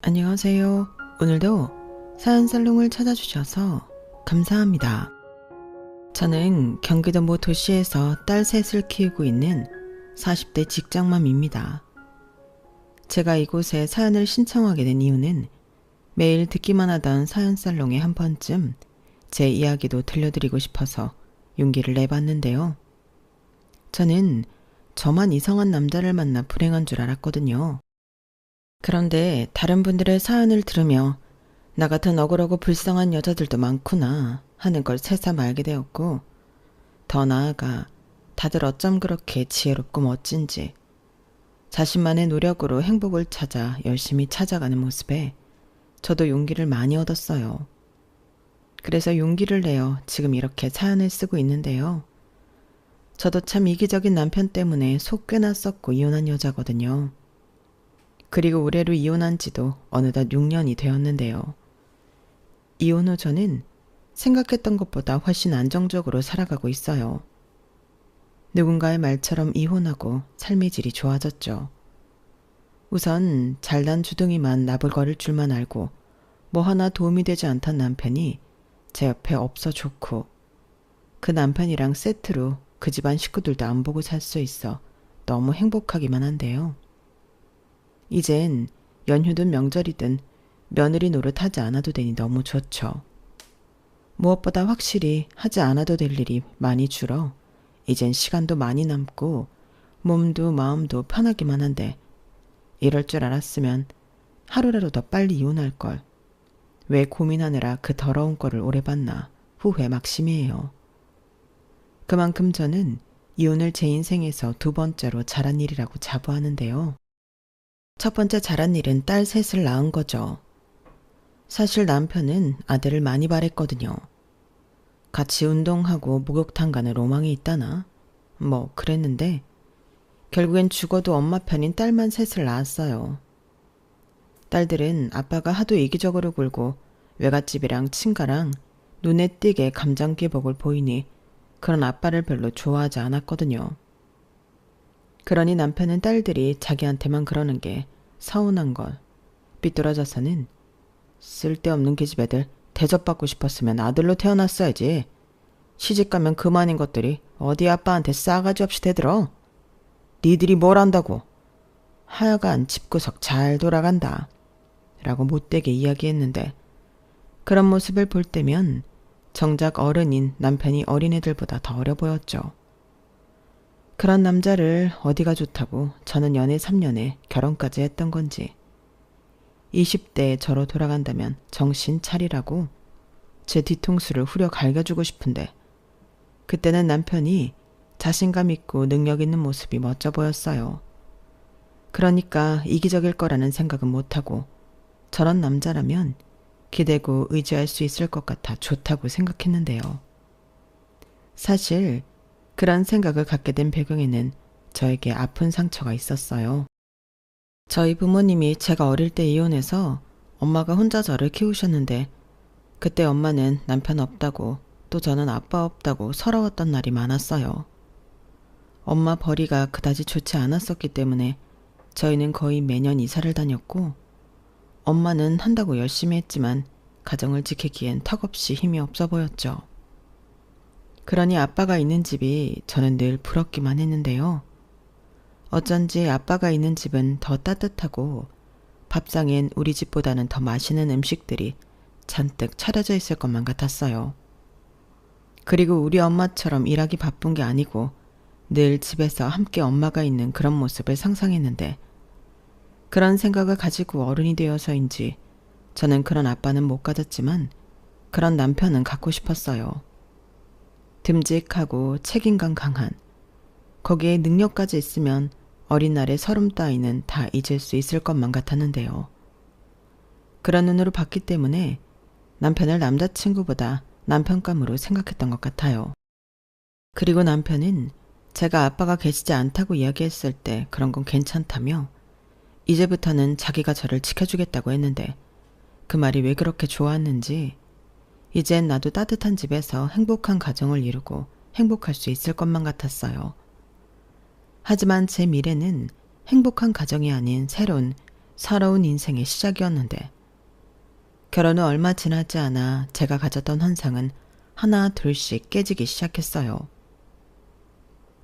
안녕하세요. 오늘도 사연살롱을 찾아주셔서 감사합니다. 저는 경기도 모 도시에서 딸 셋을 키우고 있는 40대 직장맘입니다. 제가 이곳에 사연을 신청하게 된 이유는 매일 듣기만 하던 사연살롱에 한 번쯤 제 이야기도 들려드리고 싶어서 용기를 내봤는데요. 저는 저만 이상한 남자를 만나 불행한 줄 알았거든요. 그런데 다른 분들의 사연을 들으며 나 같은 억울하고 불쌍한 여자들도 많구나 하는 걸 새삼 알게 되었고, 더 나아가 다들 어쩜 그렇게 지혜롭고 멋진지 자신만의 노력으로 행복을 찾아 열심히 찾아가는 모습에 저도 용기를 많이 얻었어요. 그래서 용기를 내어 지금 이렇게 사연을 쓰고 있는데요. 저도 참 이기적인 남편 때문에 속 꽤나 썩고 이혼한 여자거든요. 그리고 올해로 이혼한 지도 어느덧 6년이 되었는데요. 이혼 후 저는 생각했던 것보다 훨씬 안정적으로 살아가고 있어요. 누군가의 말처럼 이혼하고 삶의 질이 좋아졌죠. 우선 잘난 주둥이만 나불거릴 줄만 알고 뭐 하나 도움이 되지 않던 남편이 제 옆에 없어 좋고, 그 남편이랑 세트로 그 집안 식구들도 안 보고 살 수 있어 너무 행복하기만 한데요. 이젠 연휴든 명절이든 며느리 노릇하지 않아도 되니 너무 좋죠. 무엇보다 확실히 하지 않아도 될 일이 많이 줄어 이젠 시간도 많이 남고 몸도 마음도 편하기만 한데, 이럴 줄 알았으면 하루라도 더 빨리 이혼할 걸. 왜 고민하느라 그 더러운 꼴을 오래 봤나 후회 막심이에요. 그만큼 저는 이혼을 제 인생에서 두 번째로 잘한 일이라고 자부하는데요. 첫 번째 잘한 일은 딸 셋을 낳은 거죠. 사실 남편은 아들을 많이 바랬거든요. 같이 운동하고 목욕탕 가는 로망이 있다나? 뭐 그랬는데 결국엔 죽어도 엄마 편인 딸만 셋을 낳았어요. 딸들은 아빠가 하도 이기적으로 굴고 외갓집이랑 친가랑 눈에 띄게 감정기복을 보이니 그런 아빠를 별로 좋아하지 않았거든요. 그러니 남편은 딸들이 자기한테만 그러는 게 서운한 걸 삐뚤어져서는 쓸데없는 계집 애들 대접받고 싶었으면 아들로 태어났어야지. 시집가면 그만인 것들이 어디 아빠한테 싸가지 없이 대들어. 니들이 뭘 안다고. 하여간 집구석 잘 돌아간다 라고 못되게 이야기했는데, 그런 모습을 볼 때면 정작 어른인 남편이 어린애들보다 더 어려 보였죠. 그런 남자를 어디가 좋다고 저는 연애 3년에 결혼까지 했던 건지, 20대에 저로 돌아간다면 정신 차리라고 제 뒤통수를 후려 갈겨주고 싶은데, 그때는 남편이 자신감 있고 능력 있는 모습이 멋져 보였어요. 그러니까 이기적일 거라는 생각은 못하고 저런 남자라면 기대고 의지할 수 있을 것 같아 좋다고 생각했는데요. 사실 그런 생각을 갖게 된 배경에는 저에게 아픈 상처가 있었어요. 저희 부모님이 제가 어릴 때 이혼해서 엄마가 혼자 저를 키우셨는데, 그때 엄마는 남편 없다고 또 저는 아빠 없다고 서러웠던 날이 많았어요. 엄마 벌이가 그다지 좋지 않았었기 때문에 저희는 거의 매년 이사를 다녔고, 엄마는 한다고 열심히 했지만 가정을 지키기엔 턱없이 힘이 없어 보였죠. 그러니 아빠가 있는 집이 저는 늘 부럽기만 했는데요. 어쩐지 아빠가 있는 집은 더 따뜻하고 밥상엔 우리 집보다는 더 맛있는 음식들이 잔뜩 차려져 있을 것만 같았어요. 그리고 우리 엄마처럼 일하기 바쁜 게 아니고 늘 집에서 함께 엄마가 있는 그런 모습을 상상했는데, 그런 생각을 가지고 어른이 되어서인지 저는 그런 아빠는 못 가졌지만 그런 남편은 갖고 싶었어요. 듬직하고 책임감 강한, 거기에 능력까지 있으면 어린 날의 서름 따위는 다 잊을 수 있을 것만 같았는데요. 그런 눈으로 봤기 때문에 남편을 남자친구보다 남편감으로 생각했던 것 같아요. 그리고 남편은 제가 아빠가 계시지 않다고 이야기했을 때 그런 건 괜찮다며 이제부터는 자기가 저를 지켜주겠다고 했는데, 그 말이 왜 그렇게 좋았는지 이젠 나도 따뜻한 집에서 행복한 가정을 이루고 행복할 수 있을 것만 같았어요. 하지만 제 미래는 행복한 가정이 아닌 새로운 살아온 인생의 시작이었는데 결혼 후 얼마 지나지 않아 제가 가졌던 환상은 하나 둘씩 깨지기 시작했어요.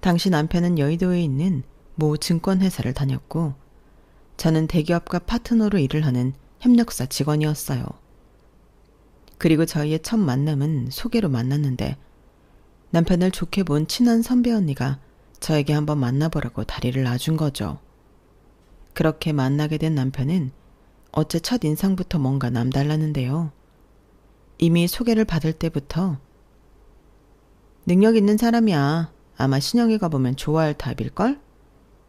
당시 남편은 여의도에 있는 모 증권회사를 다녔고 저는 대기업과 파트너로 일을 하는 협력사 직원이었어요. 그리고 저희의 첫 만남은 소개로 만났는데 남편을 좋게 본 친한 선배 언니가 저에게 한번 만나보라고 다리를 놔준 거죠. 그렇게 만나게 된 남편은 어째 첫 인상부터 뭔가 남달랐는데요. 이미 소개를 받을 때부터 능력 있는 사람이야. 아마 신영이가 보면 좋아할 타입일걸?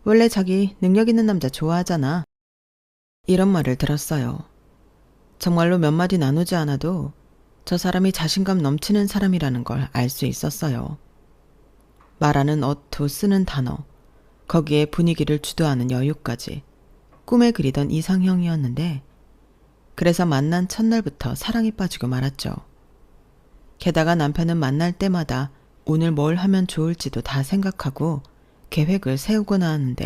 원래 자기 능력 있는 남자 좋아하잖아. 이런 말을 들었어요. 정말로 몇 마디 나누지 않아도 저 사람이 자신감 넘치는 사람이라는 걸 알 수 있었어요. 말하는 어투, 쓰는 단어, 거기에 분위기를 주도하는 여유까지 꿈에 그리던 이상형이었는데 그래서 만난 첫날부터 사랑에 빠지고 말았죠. 게다가 남편은 만날 때마다 오늘 뭘 하면 좋을지도 다 생각하고 계획을 세우곤 하는데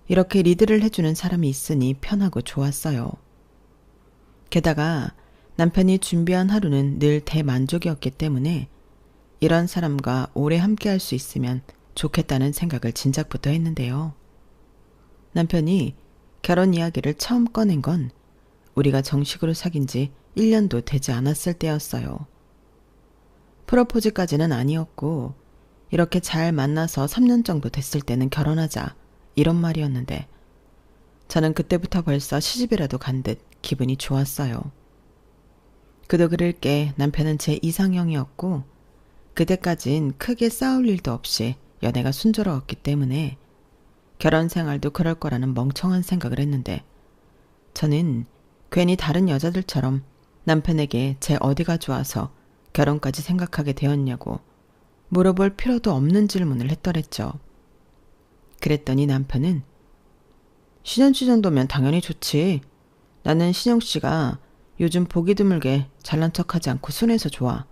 이렇게 리드를 해주는 사람이 있으니 편하고 좋았어요. 게다가 남편이 준비한 하루는 늘 대만족이었기 때문에 이런 사람과 오래 함께할 수 있으면 좋겠다는 생각을 진작부터 했는데요. 남편이 결혼 이야기를 처음 꺼낸 건 우리가 정식으로 사귄 지 1년도 되지 않았을 때였어요. 프로포즈까지는 아니었고 이렇게 잘 만나서 3년 정도 됐을 때는 결혼하자 이런 말이었는데 저는 그때부터 벌써 시집이라도 간 듯 기분이 좋았어요. 그도 그럴 게 남편은 제 이상형이었고 그때까진 크게 싸울 일도 없이 연애가 순조로웠기 때문에 결혼 생활도 그럴 거라는 멍청한 생각을 했는데 저는 괜히 다른 여자들처럼 남편에게 제 어디가 좋아서 결혼까지 생각하게 되었냐고 물어볼 필요도 없는 질문을 했더랬죠. 그랬더니 남편은 신현씨 정도면 당연히 좋지. 나는 신영씨가 요즘 보기 드물게 잘난 척하지 않고 순해서 좋아.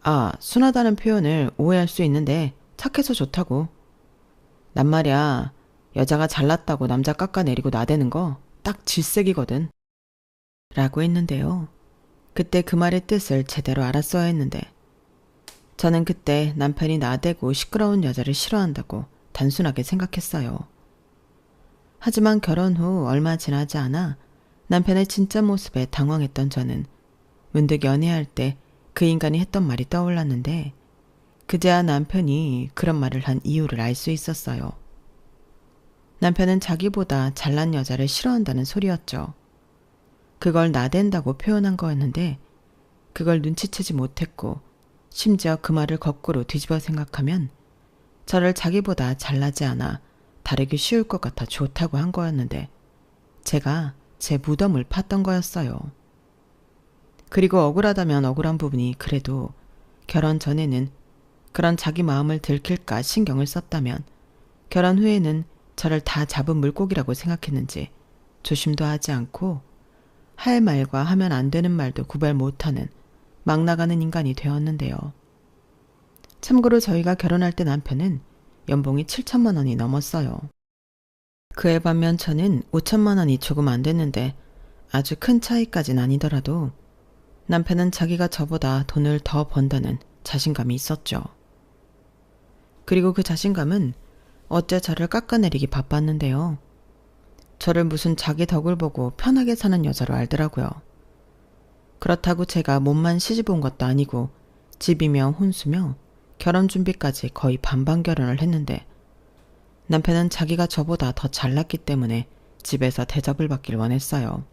아, 순하다는 표현을 오해할 수 있는데 착해서 좋다고. 난 말이야, 여자가 잘났다고 남자 깎아내리고 나대는 거 딱 질색이거든. 라고 했는데요. 그때 그 말의 뜻을 제대로 알았어야 했는데 저는 그때 남편이 나대고 시끄러운 여자를 싫어한다고 단순하게 생각했어요. 하지만 결혼 후 얼마 지나지 않아 남편의 진짜 모습에 당황했던 저는 문득 연애할 때 그 인간이 했던 말이 떠올랐는데 그제야 남편이 그런 말을 한 이유를 알 수 있었어요. 남편은 자기보다 잘난 여자를 싫어한다는 소리였죠. 그걸 나댄다고 표현한 거였는데 그걸 눈치채지 못했고 심지어 그 말을 거꾸로 뒤집어 생각하면 저를 자기보다 잘나지 않아 다루기 쉬울 것 같아 좋다고 한 거였는데 제가 제 무덤을 팠던 거였어요. 그리고 억울하다면 억울한 부분이 그래도 결혼 전에는 그런 자기 마음을 들킬까 신경을 썼다면 결혼 후에는 저를 다 잡은 물고기라고 생각했는지 조심도 하지 않고 할 말과 하면 안 되는 말도 구별 못하는 막 나가는 인간이 되었는데요. 참고로 저희가 결혼할 때 남편은 연봉이 7천만 원이 넘었어요. 그에 반면 저는 5천만 원이 조금 안 됐는데 아주 큰 차이까진 아니더라도 남편은 자기가 저보다 돈을 더 번다는 자신감이 있었죠. 그리고 그 자신감은 어째 저를 깎아내리기 바빴는데요. 저를 무슨 자기 덕을 보고 편하게 사는 여자로 알더라고요. 그렇다고 제가 몸만 시집 온 것도 아니고 집이며 혼수며 결혼 준비까지 거의 반반 결혼을 했는데 남편은 자기가 저보다 더 잘났기 때문에 집에서 대접을 받길 원했어요.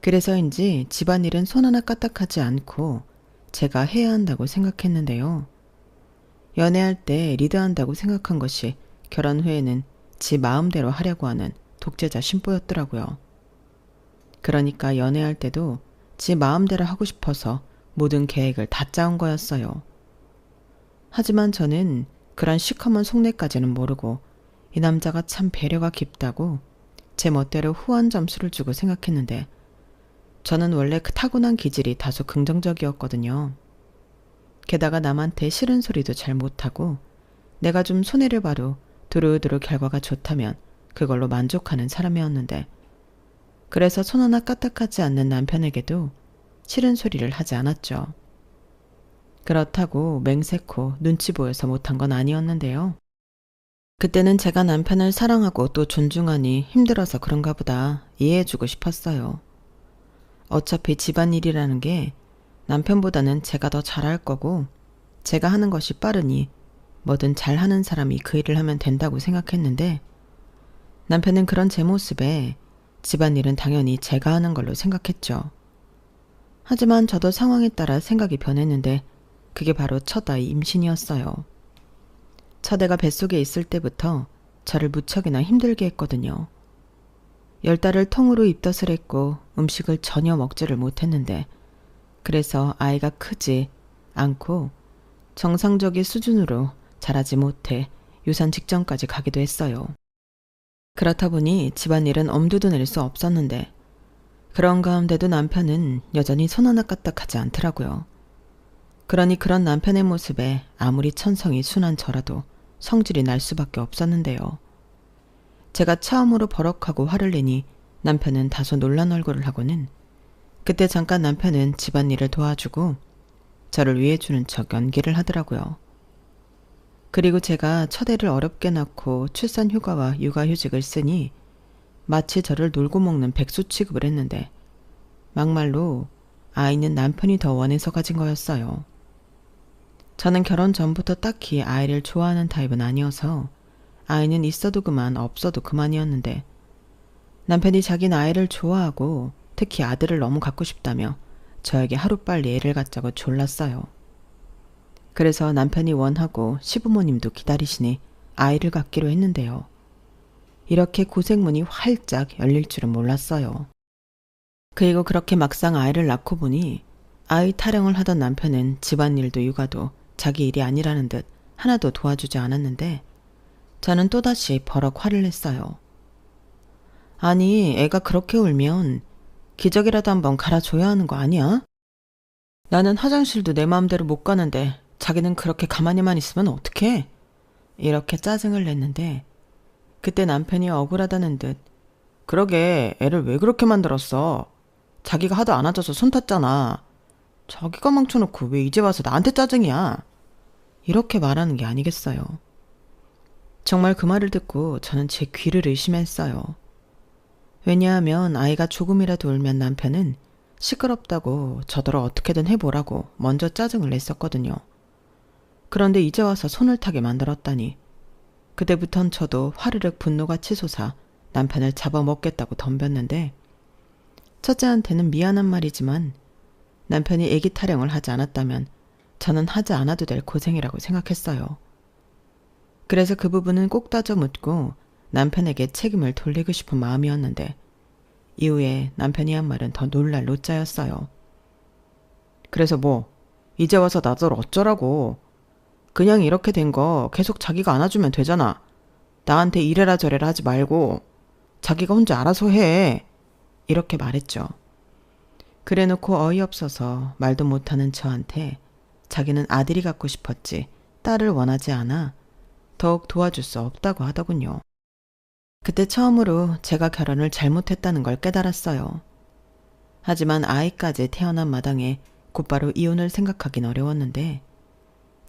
그래서인지 집안일은 손 하나 까딱하지 않고 제가 해야 한다고 생각했는데요. 연애할 때 리드한다고 생각한 것이 결혼 후에는 지 마음대로 하려고 하는 독재자 심보였더라고요. 그러니까 연애할 때도 지 마음대로 하고 싶어서 모든 계획을 다 짜온 거였어요. 하지만 저는 그런 시커먼 속내까지는 모르고 이 남자가 참 배려가 깊다고 제 멋대로 후한 점수를 주고 생각했는데 저는 원래 그 타고난 기질이 다소 긍정적이었거든요. 게다가 남한테 싫은 소리도 잘 못하고 내가 좀 손해를 봐도 두루두루 결과가 좋다면 그걸로 만족하는 사람이었는데, 그래서 손 하나 까딱하지 않는 남편에게도 싫은 소리를 하지 않았죠. 그렇다고 맹세코 눈치 보여서 못한 건 아니었는데요. 그때는 제가 남편을 사랑하고 또 존중하니 힘들어서 그런가 보다 이해해주고 싶었어요. 어차피 집안일이라는 게 남편보다는 제가 더 잘할 거고, 제가 하는 것이 빠르니 뭐든 잘하는 사람이 그 일을 하면 된다고 생각했는데, 남편은 그런 제 모습에 집안일은 당연히 제가 하는 걸로 생각했죠. 하지만 저도 상황에 따라 생각이 변했는데, 그게 바로 첫 아이 임신이었어요. 첫 애가 뱃속에 있을 때부터 저를 무척이나 힘들게 했거든요. 10달을 통으로 입덧을 했고 음식을 전혀 먹지를 못했는데, 그래서 아이가 크지 않고 정상적인 수준으로 자라지 못해 유산 직전까지 가기도 했어요. 그렇다 보니 집안일은 엄두도 낼 수 없었는데, 그런 가운데도 남편은 여전히 손 하나 까딱하지 않더라고요. 그러니 그런 남편의 모습에 아무리 천성이 순한 저라도 성질이 날 수밖에 없었는데요. 제가 처음으로 버럭하고 화를 내니 남편은 다소 놀란 얼굴을 하고는, 그때 잠깐 남편은 집안일을 도와주고 저를 위해주는 척 연기를 하더라고요. 그리고 제가 첫 애를 어렵게 낳고 출산 휴가와 육아휴직을 쓰니 마치 저를 놀고 먹는 백수 취급을 했는데, 막말로 아이는 남편이 더 원해서 가진 거였어요. 저는 결혼 전부터 딱히 아이를 좋아하는 타입은 아니어서 아이는 있어도 그만 없어도 그만이었는데, 남편이 자기는 아이를 좋아하고 특히 아들을 너무 갖고 싶다며 저에게 하루빨리 애를 갖자고 졸랐어요. 그래서 남편이 원하고 시부모님도 기다리시니 아이를 갖기로 했는데요. 이렇게 고생문이 활짝 열릴 줄은 몰랐어요. 그리고 그렇게 막상 아이를 낳고 보니 아이 타령을 하던 남편은 집안일도 육아도 자기 일이 아니라는 듯 하나도 도와주지 않았는데, 저는 또다시 버럭 화를 냈어요. 아니, 애가 그렇게 울면 기저귀라도 한번 갈아줘야 하는 거 아니야? 나는 화장실도 내 마음대로 못 가는데 자기는 그렇게 가만히만 있으면 어떡해? 이렇게 짜증을 냈는데, 그때 남편이 억울하다는 듯, 그러게 애를 왜 그렇게 만들었어? 자기가 하도 안아줘서 손 탔잖아. 자기가 망쳐놓고 왜 이제 와서 나한테 짜증이야? 이렇게 말하는 게 아니겠어요. 정말 그 말을 듣고 저는 제 귀를 의심했어요. 왜냐하면 아이가 조금이라도 울면 남편은 시끄럽다고 저더러 어떻게든 해보라고 먼저 짜증을 냈었거든요. 그런데 이제 와서 손을 타게 만들었다니, 그때부턴 저도 화르륵 분노가 치솟아 남편을 잡아먹겠다고 덤볐는데, 첫째한테는 미안한 말이지만 남편이 애기 타령을 하지 않았다면 저는 하지 않아도 될 고생이라고 생각했어요. 그래서 그 부분은 꼭 따져 묻고 남편에게 책임을 돌리고 싶은 마음이었는데, 이후에 남편이 한 말은 더 놀랄 노자였어요. 그래서 뭐 이제 와서 나더러 어쩌라고. 그냥 이렇게 된 거 계속 자기가 안아주면 되잖아. 나한테 이래라 저래라 하지 말고 자기가 혼자 알아서 해. 이렇게 말했죠. 그래놓고 어이없어서 말도 못하는 저한테 자기는 아들이 갖고 싶었지 딸을 원하지 않아 더욱 도와줄 수 없다고 하더군요. 그때 처음으로 제가 결혼을 잘못했다는 걸 깨달았어요. 하지만 아이까지 태어난 마당에 곧바로 이혼을 생각하긴 어려웠는데,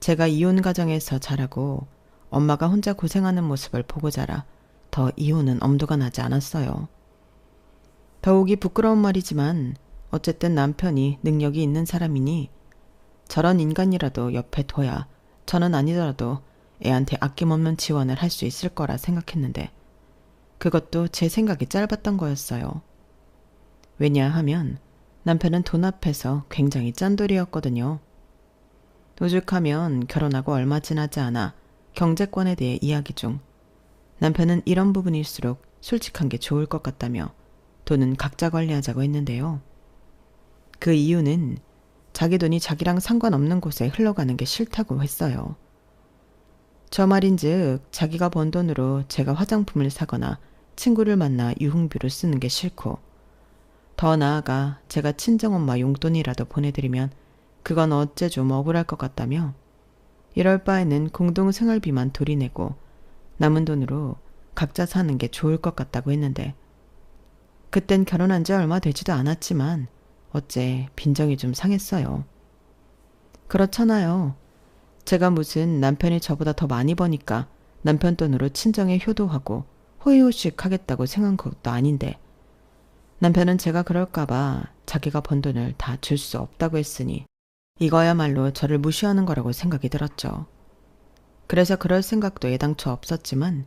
제가 이혼 가정에서 자라고 엄마가 혼자 고생하는 모습을 보고 자라 더 이혼은 엄두가 나지 않았어요. 더욱이 부끄러운 말이지만 어쨌든 남편이 능력이 있는 사람이니 저런 인간이라도 옆에 둬야 저는 아니더라도 애한테 아낌없는 지원을 할 수 있을 거라 생각했는데, 그것도 제 생각이 짧았던 거였어요. 왜냐하면 남편은 돈 앞에서 굉장히 짠돌이였거든요. 오죽하면 결혼하고 얼마 지나지 않아 경제권에 대해 이야기 중 남편은 이런 부분일수록 솔직한 게 좋을 것 같다며 돈은 각자 관리하자고 했는데요. 그 이유는 자기 돈이 자기랑 상관없는 곳에 흘러가는 게 싫다고 했어요. 저 말인즉 자기가 번 돈으로 제가 화장품을 사거나 친구를 만나 유흥비로 쓰는 게 싫고, 더 나아가 제가 친정엄마 용돈이라도 보내드리면 그건 어째 좀 억울할 것 같다며, 이럴 바에는 공동생활비만 둘이 내고 남은 돈으로 각자 사는 게 좋을 것 같다고 했는데 그땐 결혼한 지 얼마 되지도 않았지만 어째 빈정이 좀 상했어요. 그렇잖아요. 제가 무슨 남편이 저보다 더 많이 버니까 남편 돈으로 친정에 효도하고 호의호식 하겠다고 생각한 것도 아닌데 남편은 제가 그럴까봐 자기가 번 돈을 다 줄 수 없다고 했으니 이거야말로 저를 무시하는 거라고 생각이 들었죠. 그래서 그럴 생각도 애당초 없었지만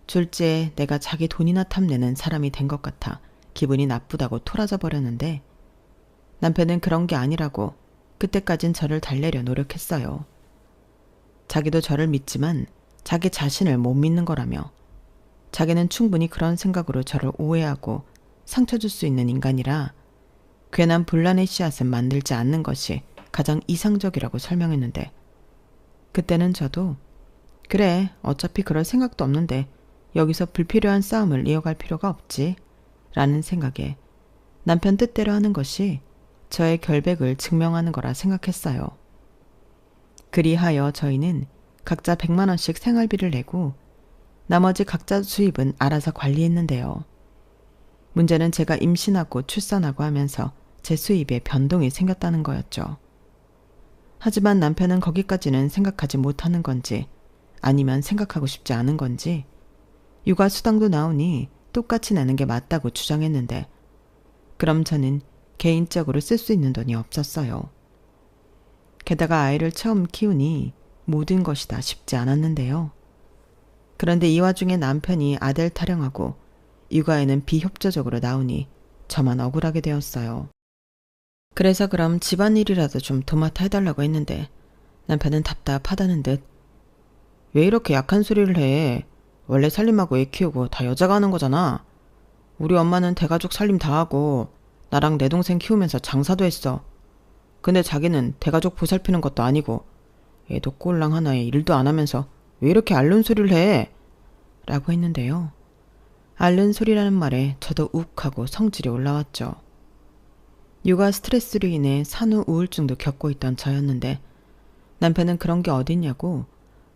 졸지에 내가 자기 돈이나 탐내는 사람이 된 것 같아 기분이 나쁘다고 토라져 버렸는데 남편은 그런 게 아니라고 그때까진 저를 달래려 노력했어요. 자기도 저를 믿지만 자기 자신을 못 믿는 거라며 자기는 충분히 그런 생각으로 저를 오해하고 상처 줄 수 있는 인간이라 괜한 분란의 씨앗은 만들지 않는 것이 가장 이상적이라고 설명했는데 그때는 저도 그래 어차피 그럴 생각도 없는데 여기서 불필요한 싸움을 이어갈 필요가 없지 라는 생각에 남편 뜻대로 하는 것이 저의 결백을 증명하는 거라 생각했어요. 그리하여 저희는 각자 100만 원씩 생활비를 내고 나머지 각자 수입은 알아서 관리했는데요. 문제는 제가 임신하고 출산하고 하면서 제 수입에 변동이 생겼다는 거였죠. 하지만 남편은 거기까지는 생각하지 못하는 건지 아니면 생각하고 싶지 않은 건지 육아 수당도 나오니 똑같이 내는 게 맞다고 주장했는데 그럼 저는 개인적으로 쓸 수 있는 돈이 없었어요. 게다가 아이를 처음 키우니 모든 것이 다 쉽지 않았는데요. 그런데 이 와중에 남편이 아들 타령하고 육아에는 비협조적으로 나오니 저만 억울하게 되었어요. 그래서 그럼 집안일이라도 좀 도맡아 해달라고 했는데 남편은 답답하다는 듯 왜 이렇게 약한 소리를 해? 원래 살림하고 애 키우고 다 여자가 하는 거잖아. 우리 엄마는 대가족 살림 다 하고 나랑 내 동생 키우면서 장사도 했어. 근데 자기는 대가족 보살피는 것도 아니고 애도 꼴랑 하나에 일도 안 하면서 왜 이렇게 앓는 소리를 해? 라고 했는데요. 앓는 소리라는 말에 저도 욱하고 성질이 올라왔죠. 육아 스트레스로 인해 산후 우울증도 겪고 있던 저였는데 남편은 그런 게 어딨냐고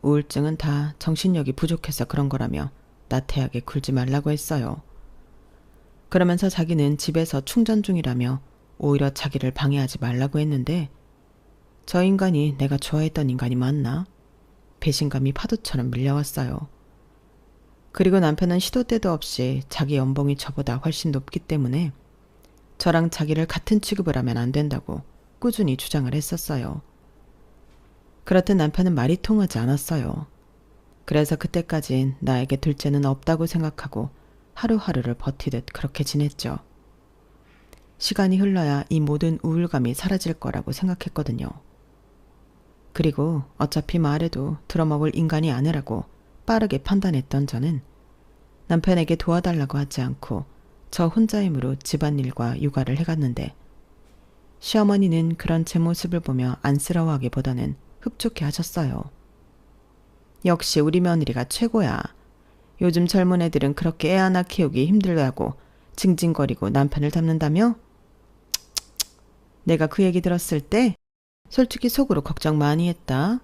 우울증은 다 정신력이 부족해서 그런 거라며 나태하게 굴지 말라고 했어요. 그러면서 자기는 집에서 충전 중이라며 오히려 자기를 방해하지 말라고 했는데 저 인간이 내가 좋아했던 인간이 맞나? 배신감이 파도처럼 밀려왔어요. 그리고 남편은 시도 때도 없이 자기 연봉이 저보다 훨씬 높기 때문에 저랑 자기를 같은 취급을 하면 안 된다고 꾸준히 주장을 했었어요. 그렇듯 남편은 말이 통하지 않았어요. 그래서 그때까진 나에게 둘째는 없다고 생각하고 하루하루를 버티듯 그렇게 지냈죠. 시간이 흘러야 이 모든 우울감이 사라질 거라고 생각했거든요. 그리고 어차피 말해도 들어먹을 인간이 아니라고 빠르게 판단했던 저는 남편에게 도와달라고 하지 않고 저 혼자 힘으로 집안일과 육아를 해갔는데 시어머니는 그런 제 모습을 보며 안쓰러워하기보다는 흡족해 하셨어요. 역시 우리 며느리가 최고야. 요즘 젊은 애들은 그렇게 애 하나 키우기 힘들다고 징징거리고 남편을 잡는다며? 내가 그 얘기 들었을 때 솔직히 속으로 걱정 많이 했다.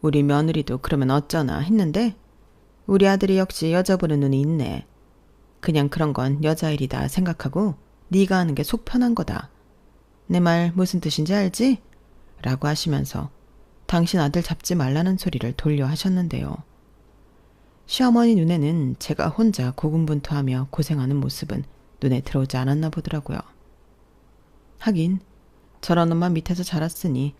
우리 며느리도 그러면 어쩌나 했는데 우리 아들이 역시 여자 보는 눈이 있네. 그냥 그런 건 여자 일이다 생각하고 네가 하는 게 속 편한 거다. 내 말 무슨 뜻인지 알지? 라고 하시면서 당신 아들 잡지 말라는 소리를 돌려 하셨는데요. 시어머니 눈에는 제가 혼자 고군분투하며 고생하는 모습은 눈에 들어오지 않았나 보더라고요. 하긴 저런 엄마 밑에서 자랐으니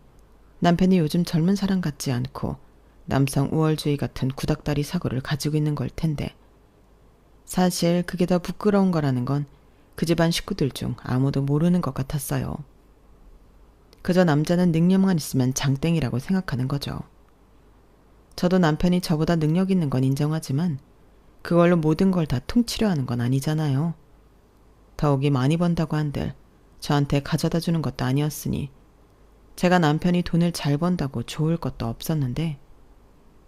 남편이 요즘 젊은 사람 같지 않고 남성 우월주의 같은 구닥다리 사고를 가지고 있는 걸 텐데 사실 그게 더 부끄러운 거라는 건 그 집안 식구들 중 아무도 모르는 것 같았어요. 그저 남자는 능력만 있으면 장땡이라고 생각하는 거죠. 저도 남편이 저보다 능력 있는 건 인정하지만 그걸로 모든 걸 다 퉁치려 하는 건 아니잖아요. 더욱이 많이 번다고 한들 저한테 가져다 주는 것도 아니었으니 제가 남편이 돈을 잘 번다고 좋을 것도 없었는데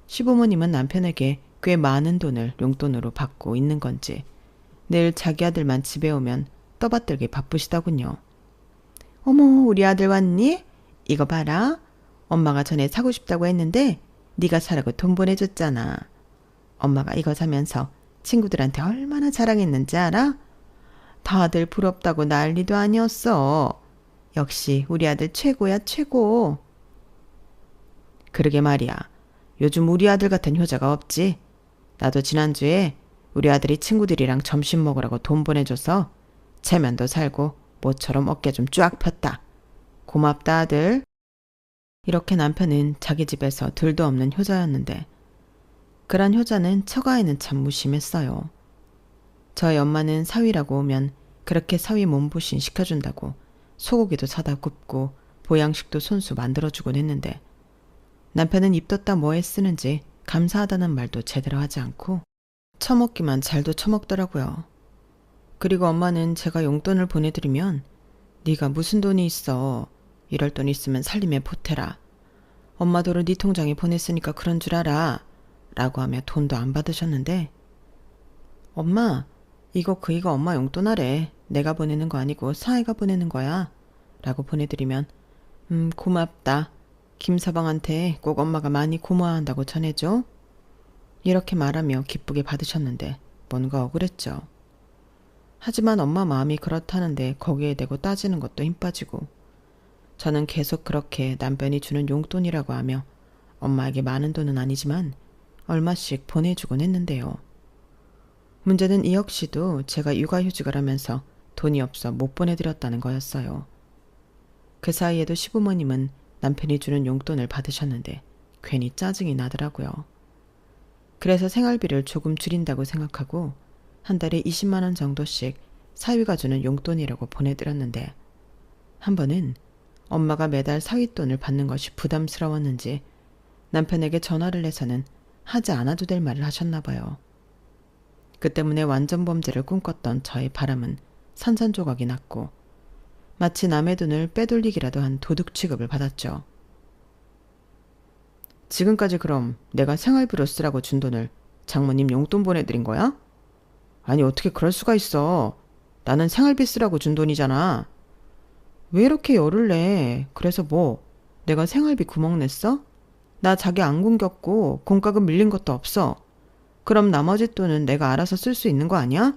시부모님은 남편에게 꽤 많은 돈을 용돈으로 받고 있는 건지 늘 자기 아들만 집에 오면 떠받들기 바쁘시더군요. 어머 우리 아들 왔니? 이거 봐라. 엄마가 전에 사고 싶다고 했는데 네가 사라고 돈 보내줬잖아. 엄마가 이거 사면서 친구들한테 얼마나 자랑했는지 알아? 다들 부럽다고 난리도 아니었어. 역시 우리 아들 최고야, 최고. 그러게 말이야. 요즘 우리 아들 같은 효자가 없지. 나도 지난주에 우리 아들이 친구들이랑 점심 먹으라고 돈 보내줘서 체면도 살고 모처럼 어깨 좀 쫙 폈다. 고맙다 아들. 이렇게 남편은 자기 집에서 둘도 없는 효자였는데 그런 효자는 처가에는 참 무심했어요. 저희 엄마는 사위라고 오면 그렇게 사위 몸보신 시켜준다고 소고기도 사다 굽고 보양식도 손수 만들어주곤 했는데 남편은 입덧다 뭐에 쓰는지 감사하다는 말도 제대로 하지 않고 처먹기만 잘도 처먹더라고요. 그리고 엄마는 제가 용돈을 보내드리면 네가 무슨 돈이 있어. 이럴 돈 있으면 살림에 보태라. 엄마 돈을 네 통장에 보냈으니까 그런 줄 알아. 라고 하며 돈도 안 받으셨는데 엄마 이거 엄마 용돈 하래. 내가 보내는 거 아니고 사위가 보내는 거야. 라고 보내드리면 고맙다. 김서방한테 꼭 엄마가 많이 고마워한다고 전해줘. 이렇게 말하며 기쁘게 받으셨는데 뭔가 억울했죠. 하지만 엄마 마음이 그렇다는데 거기에 대고 따지는 것도 힘 빠지고 저는 계속 그렇게 남편이 주는 용돈이라고 하며 엄마에게 많은 돈은 아니지만 얼마씩 보내주곤 했는데요. 문제는 이 역시도 제가 육아휴직을 하면서 돈이 없어 못 보내드렸다는 거였어요. 그 사이에도 시부모님은 남편이 주는 용돈을 받으셨는데 괜히 짜증이 나더라고요. 그래서 생활비를 조금 줄인다고 생각하고 한 달에 20만 원 정도씩 사위가 주는 용돈이라고 보내드렸는데 한 번은 엄마가 매달 사윗돈을 받는 것이 부담스러웠는지 남편에게 전화를 해서는 하지 않아도 될 말을 하셨나 봐요. 그 때문에 완전 범죄를 꿈꿨던 저의 바람은 산산조각이 났고 마치 남의 돈을 빼돌리기라도 한 도둑 취급을 받았죠. 지금까지 그럼 내가 생활비로 쓰라고 준 돈을 장모님 용돈 보내드린 거야? 아니 어떻게 그럴 수가 있어. 나는 생활비 쓰라고 준 돈이잖아. 왜 이렇게 열을 내? 그래서 뭐 내가 생활비 구멍 냈어? 나 자기 안 굶겼고 공과금 밀린 것도 없어. 그럼 나머지 돈은 내가 알아서 쓸 수 있는 거 아니야?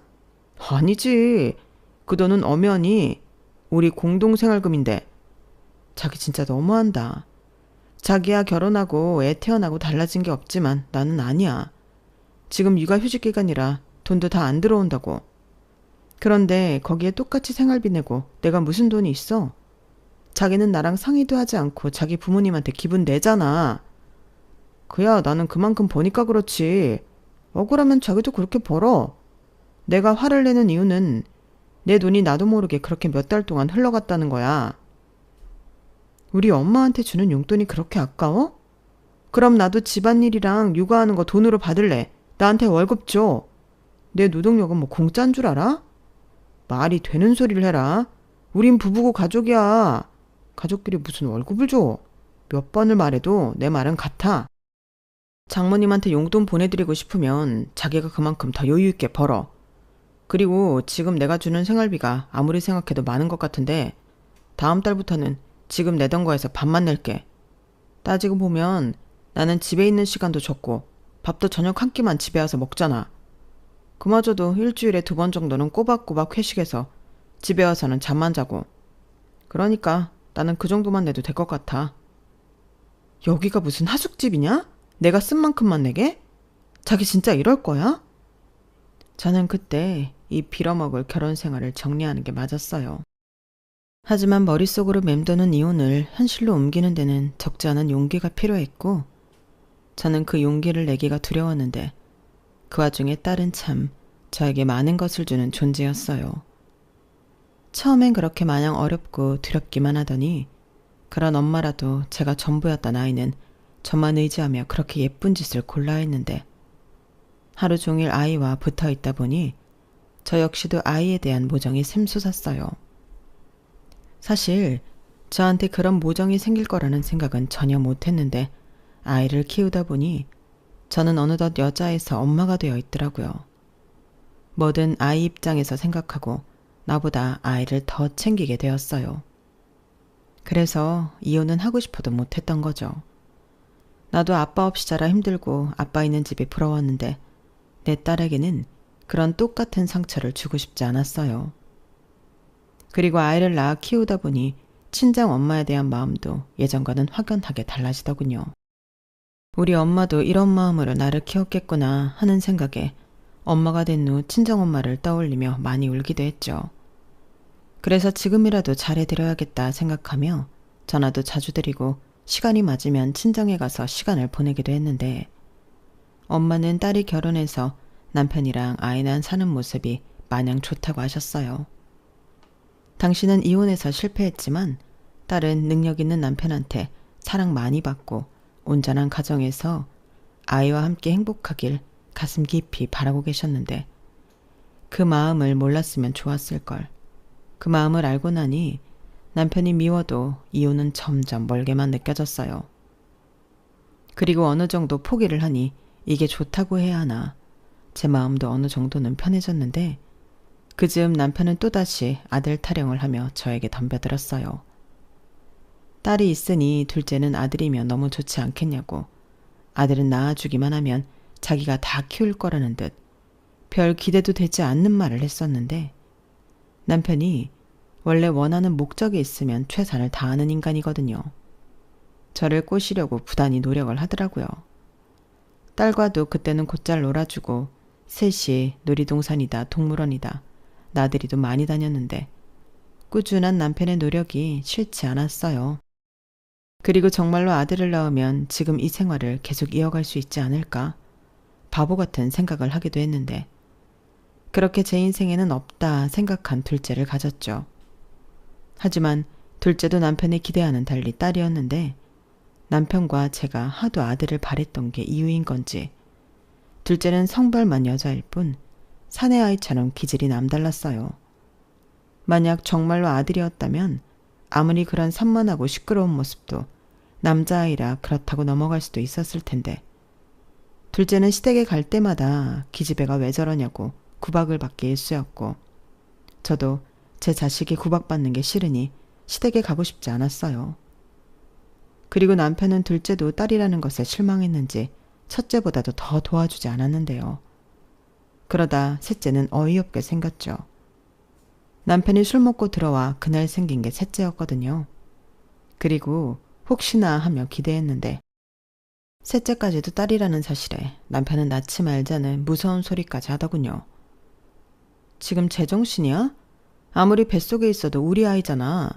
아니지. 그 돈은 엄연히 우리 공동생활금인데. 자기 진짜 너무한다. 자기야 결혼하고 애 태어나고 달라진 게 없지만 나는 아니야. 지금 육아휴직 기간이라 돈도 다 안 들어온다고. 그런데 거기에 똑같이 생활비 내고 내가 무슨 돈이 있어? 자기는 나랑 상의도 하지 않고 자기 부모님한테 기분 내잖아. 그야 나는 그만큼 버니까 그렇지. 억울하면 자기도 그렇게 벌어. 내가 화를 내는 이유는 내 돈이 나도 모르게 그렇게 몇 달 동안 흘러갔다는 거야. 우리 엄마한테 주는 용돈이 그렇게 아까워? 그럼 나도 집안일이랑 육아하는 거 돈으로 받을래. 나한테 월급 줘. 내 노동력은 뭐 공짜인 줄 알아? 말이 되는 소리를 해라. 우린 부부고 가족이야. 가족끼리 무슨 월급을 줘. 몇 번을 말해도 내 말은 같아. 장모님한테 용돈 보내드리고 싶으면 자기가 그만큼 더 여유 있게 벌어. 그리고 지금 내가 주는 생활비가 아무리 생각해도 많은 것 같은데 다음 달부터는 지금 내던 거에서 반만 낼게. 따지고 보면 나는 집에 있는 시간도 적고 밥도 저녁 한 끼만 집에 와서 먹잖아. 그마저도 일주일에 2번 정도는 꼬박꼬박 회식해서 집에 와서는 잠만 자고. 그러니까 나는 그 정도만 내도 될 것 같아. 여기가 무슨 하숙집이냐? 내가 쓴 만큼만 내게? 자기 진짜 이럴 거야? 저는 그때 이 빌어먹을 결혼 생활을 정리하는 게 맞았어요. 하지만 머릿속으로 맴도는 이혼을 현실로 옮기는 데는 적지 않은 용기가 필요했고 저는 그 용기를 내기가 두려웠는데 그 와중에 딸은 참 저에게 많은 것을 주는 존재였어요. 처음엔 그렇게 마냥 어렵고 두렵기만 하더니 그런 엄마라도 제가 전부였던 아이는 저만 의지하며 그렇게 예쁜 짓을 골라 했는데 하루 종일 아이와 붙어 있다 보니 저 역시도 아이에 대한 모정이 샘솟았어요. 사실 저한테 그런 모정이 생길 거라는 생각은 전혀 못했는데 아이를 키우다 보니 저는 어느덧 여자에서 엄마가 되어 있더라고요. 뭐든 아이 입장에서 생각하고 나보다 아이를 더 챙기게 되었어요. 그래서 이혼은 하고 싶어도 못했던 거죠. 나도 아빠 없이 자라 힘들고 아빠 있는 집이 부러웠는데 내 딸에게는 그런 똑같은 상처를 주고 싶지 않았어요. 그리고 아이를 낳아 키우다 보니 친정 엄마에 대한 마음도 예전과는 확연하게 달라지더군요. 우리 엄마도 이런 마음으로 나를 키웠겠구나 하는 생각에 엄마가 된 후 친정엄마를 떠올리며 많이 울기도 했죠. 그래서 지금이라도 잘해드려야겠다 생각하며 전화도 자주 드리고 시간이 맞으면 친정에 가서 시간을 보내기도 했는데 엄마는 딸이 결혼해서 남편이랑 아이 낳아 사는 모습이 마냥 좋다고 하셨어요. 당신은 이혼해서 실패했지만 딸은 능력 있는 남편한테 사랑 많이 받고 온전한 가정에서 아이와 함께 행복하길 가슴 깊이 바라고 계셨는데 그 마음을 몰랐으면 좋았을걸. 그 마음을 알고 나니 남편이 미워도 이혼은 점점 멀게만 느껴졌어요. 그리고 어느 정도 포기를 하니 이게 좋다고 해야 하나 제 마음도 어느 정도는 편해졌는데 그즈음 남편은 또다시 아들 타령을 하며 저에게 덤벼들었어요. 딸이 있으니 둘째는 아들이면 너무 좋지 않겠냐고 아들은 낳아주기만 하면 자기가 다 키울 거라는 듯 별 기대도 되지 않는 말을 했었는데 남편이 원래 원하는 목적이 있으면 최선을 다하는 인간이거든요. 저를 꼬시려고 부단히 노력을 하더라고요. 딸과도 그때는 곧잘 놀아주고 셋이 놀이동산이다 동물원이다 나들이도 많이 다녔는데 꾸준한 남편의 노력이 싫지 않았어요. 그리고 정말로 아들을 낳으면 지금 이 생활을 계속 이어갈 수 있지 않을까? 바보 같은 생각을 하기도 했는데 그렇게 제 인생에는 없다 생각한 둘째를 가졌죠. 하지만 둘째도 남편의 기대와는 달리 딸이었는데 남편과 제가 하도 아들을 바랬던 게 이유인 건지 둘째는 성별만 여자일 뿐 사내 아이처럼 기질이 남달랐어요. 만약 정말로 아들이었다면 아무리 그런 산만하고 시끄러운 모습도 남자아이라 그렇다고 넘어갈 수도 있었을 텐데 둘째는 시댁에 갈 때마다 기집애가 왜 저러냐고 구박을 받기 일쑤였고 저도 제 자식이 구박받는 게 싫으니 시댁에 가고 싶지 않았어요. 그리고 남편은 둘째도 딸이라는 것에 실망했는지 첫째보다도 더 도와주지 않았는데요. 그러다 셋째는 어이없게 생겼죠. 남편이 술 먹고 들어와 그날 생긴 게 셋째였거든요. 그리고 혹시나 하며 기대했는데 셋째까지도 딸이라는 사실에 남편은 낳지 말자는 무서운 소리까지 하더군요. 지금 제정신이야? 아무리 뱃속에 있어도 우리 아이잖아.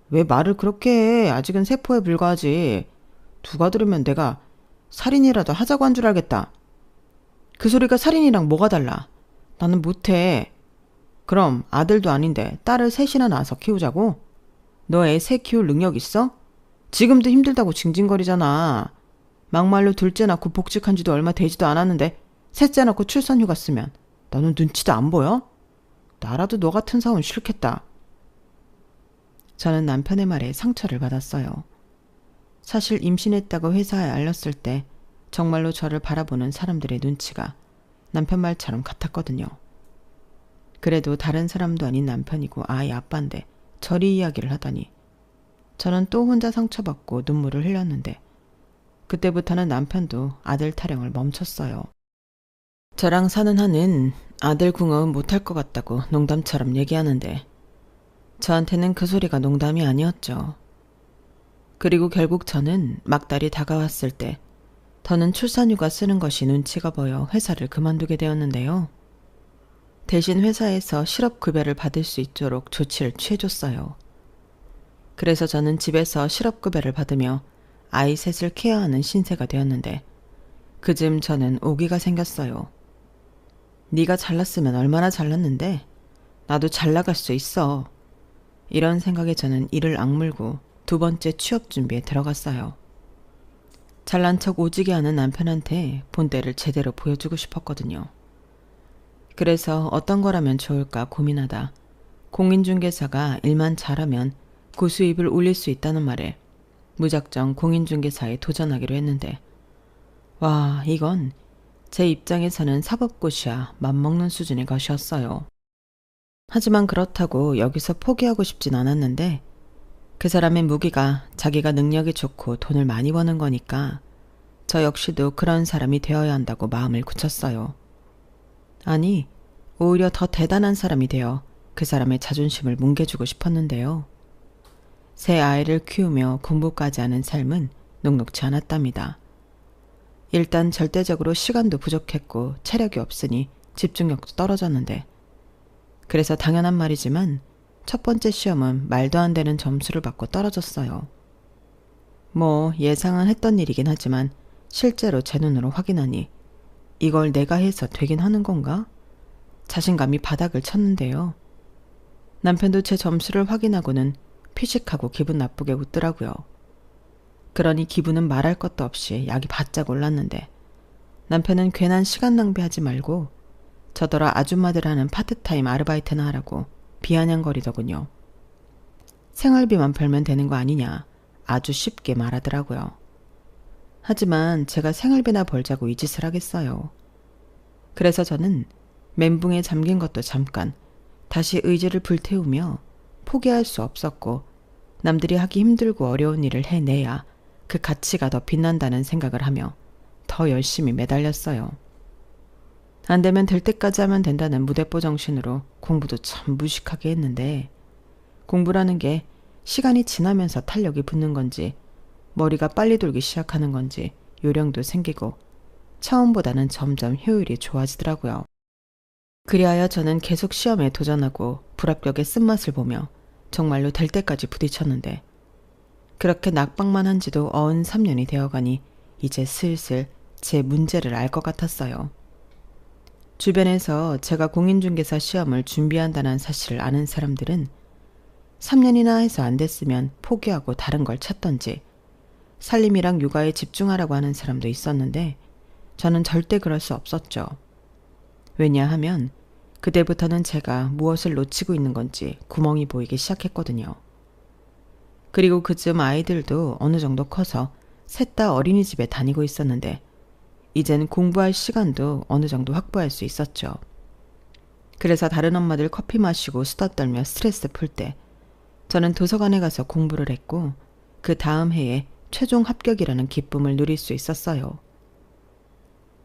왜 말을 그렇게 해? 아직은 세포에 불과하지. 누가 들으면 내가 살인이라도 하자고 한 줄 알겠다. 그 소리가 살인이랑 뭐가 달라? 나는 못해. 그럼 아들도 아닌데 딸을 셋이나 낳아서 키우자고? 너 애 셋 키울 능력 있어? 지금도 힘들다고 징징거리잖아. 막말로 둘째 낳고 복직한 지도 얼마 되지도 않았는데 셋째 낳고 출산휴가 쓰면 너는 눈치도 안 보여? 나라도 너 같은 사원 싫겠다. 저는 남편의 말에 상처를 받았어요. 사실 임신했다고 회사에 알렸을 때 정말로 저를 바라보는 사람들의 눈치가 남편 말처럼 같았거든요. 그래도 다른 사람도 아닌 남편이고 아이 아빠인데 저리 이야기를 하다니 저는 또 혼자 상처받고 눈물을 흘렸는데 그때부터는 남편도 아들 타령을 멈췄어요. 저랑 사는 한은 아들 궁합은 못할 것 같다고 농담처럼 얘기하는데 저한테는 그 소리가 농담이 아니었죠. 그리고 결국 저는 막달이 다가왔을 때 더는 출산휴가 쓰는 것이 눈치가 보여 회사를 그만두게 되었는데요. 대신 회사에서 실업급여를 받을 수 있도록 조치를 취해줬어요. 그래서 저는 집에서 실업급여를 받으며 아이 셋을 케어하는 신세가 되었는데 그즈음 저는 오기가 생겼어요. 네가 잘났으면 얼마나 잘났는데 나도 잘 나갈 수 있어. 이런 생각에 저는 이를 악물고 두 번째 취업 준비에 들어갔어요. 잘난 척 오지게 하는 남편한테 본때를 제대로 보여주고 싶었거든요. 그래서 어떤 거라면 좋을까 고민하다 공인중개사가 일만 잘하면 고수입을 올릴 수 있다는 말에 무작정 공인중개사에 도전하기로 했는데 와, 이건 제 입장에서는 사법고시와 맞먹는 수준의 것이었어요. 하지만 그렇다고 여기서 포기하고 싶진 않았는데 그 사람의 무기가 자기가 능력이 좋고 돈을 많이 버는 거니까 저 역시도 그런 사람이 되어야 한다고 마음을 굳혔어요. 아니, 오히려 더 대단한 사람이 되어 그 사람의 자존심을 뭉개주고 싶었는데요. 새 아이를 키우며 공부까지 하는 삶은 녹록지 않았답니다. 일단 절대적으로 시간도 부족했고 체력이 없으니 집중력도 떨어졌는데, 그래서 당연한 말이지만 첫 번째 시험은 말도 안 되는 점수를 받고 떨어졌어요. 뭐 예상은 했던 일이긴 하지만 실제로 제 눈으로 확인하니 이걸 내가 해서 되긴 하는 건가? 자신감이 바닥을 쳤는데요. 남편도 제 점수를 확인하고는 피식하고 기분 나쁘게 웃더라고요. 그러니 기분은 말할 것도 없이 약이 바짝 올랐는데, 남편은 괜한 시간 낭비하지 말고 저더러 아줌마들 하는 파트타임 아르바이트나 하라고 비아냥거리더군요. 생활비만 벌면 되는 거 아니냐 아주 쉽게 말하더라고요. 하지만 제가 생활비나 벌자고 이 짓을 하겠어요. 그래서 저는 멘붕에 잠긴 것도 잠깐 다시 의지를 불태우며 포기할 수 없었고, 남들이 하기 힘들고 어려운 일을 해내야 그 가치가 더 빛난다는 생각을 하며 더 열심히 매달렸어요. 안 되면 될 때까지 하면 된다는 무대뽀 정신으로 공부도 참 무식하게 했는데, 공부라는 게 시간이 지나면서 탄력이 붙는 건지 머리가 빨리 돌기 시작하는 건지 요령도 생기고 처음보다는 점점 효율이 좋아지더라고요. 그리하여 저는 계속 시험에 도전하고 불합격의 쓴맛을 보며 정말로 될 때까지 부딪혔는데, 그렇게 낙방만 한 지도 어언 3년이 되어가니 이제 슬슬 제 문제를 알 것 같았어요. 주변에서 제가 공인중개사 시험을 준비한다는 사실을 아는 사람들은 3년이나 해서 안 됐으면 포기하고 다른 걸 찾던지 살림이랑 육아에 집중하라고 하는 사람도 있었는데, 저는 절대 그럴 수 없었죠. 왜냐하면 그때부터는 제가 무엇을 놓치고 있는 건지 구멍이 보이기 시작했거든요. 그리고 그쯤 아이들도 어느 정도 커서 셋 다 어린이집에 다니고 있었는데, 이젠 공부할 시간도 어느 정도 확보할 수 있었죠. 그래서 다른 엄마들 커피 마시고 수다 떨며 스트레스 풀 때 저는 도서관에 가서 공부를 했고, 그 다음 해에 최종 합격이라는 기쁨을 누릴 수 있었어요.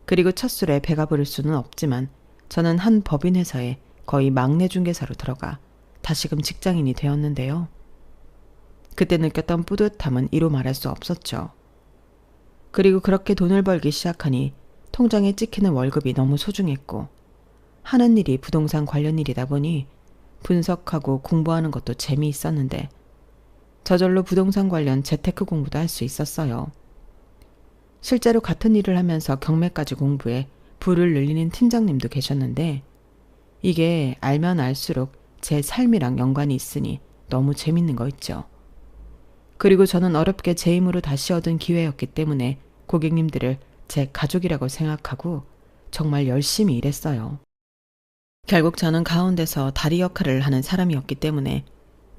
그리고 첫 술에 배가 부를 수는 없지만 저는 한 법인회사에 거의 막내 중개사로 들어가 다시금 직장인이 되었는데요. 그때 느꼈던 뿌듯함은 이루 말할 수 없었죠. 그리고 그렇게 돈을 벌기 시작하니 통장에 찍히는 월급이 너무 소중했고, 하는 일이 부동산 관련 일이다 보니 분석하고 공부하는 것도 재미있었는데, 저절로 부동산 관련 재테크 공부도 할 수 있었어요. 실제로 같은 일을 하면서 경매까지 공부해 부를 늘리는 팀장님도 계셨는데, 이게 알면 알수록 제 삶이랑 연관이 있으니 너무 재밌는 거 있죠. 그리고 저는 어렵게 제 힘으로 다시 얻은 기회였기 때문에 고객님들을 제 가족이라고 생각하고 정말 열심히 일했어요. 결국 저는 가운데서 다리 역할을 하는 사람이었기 때문에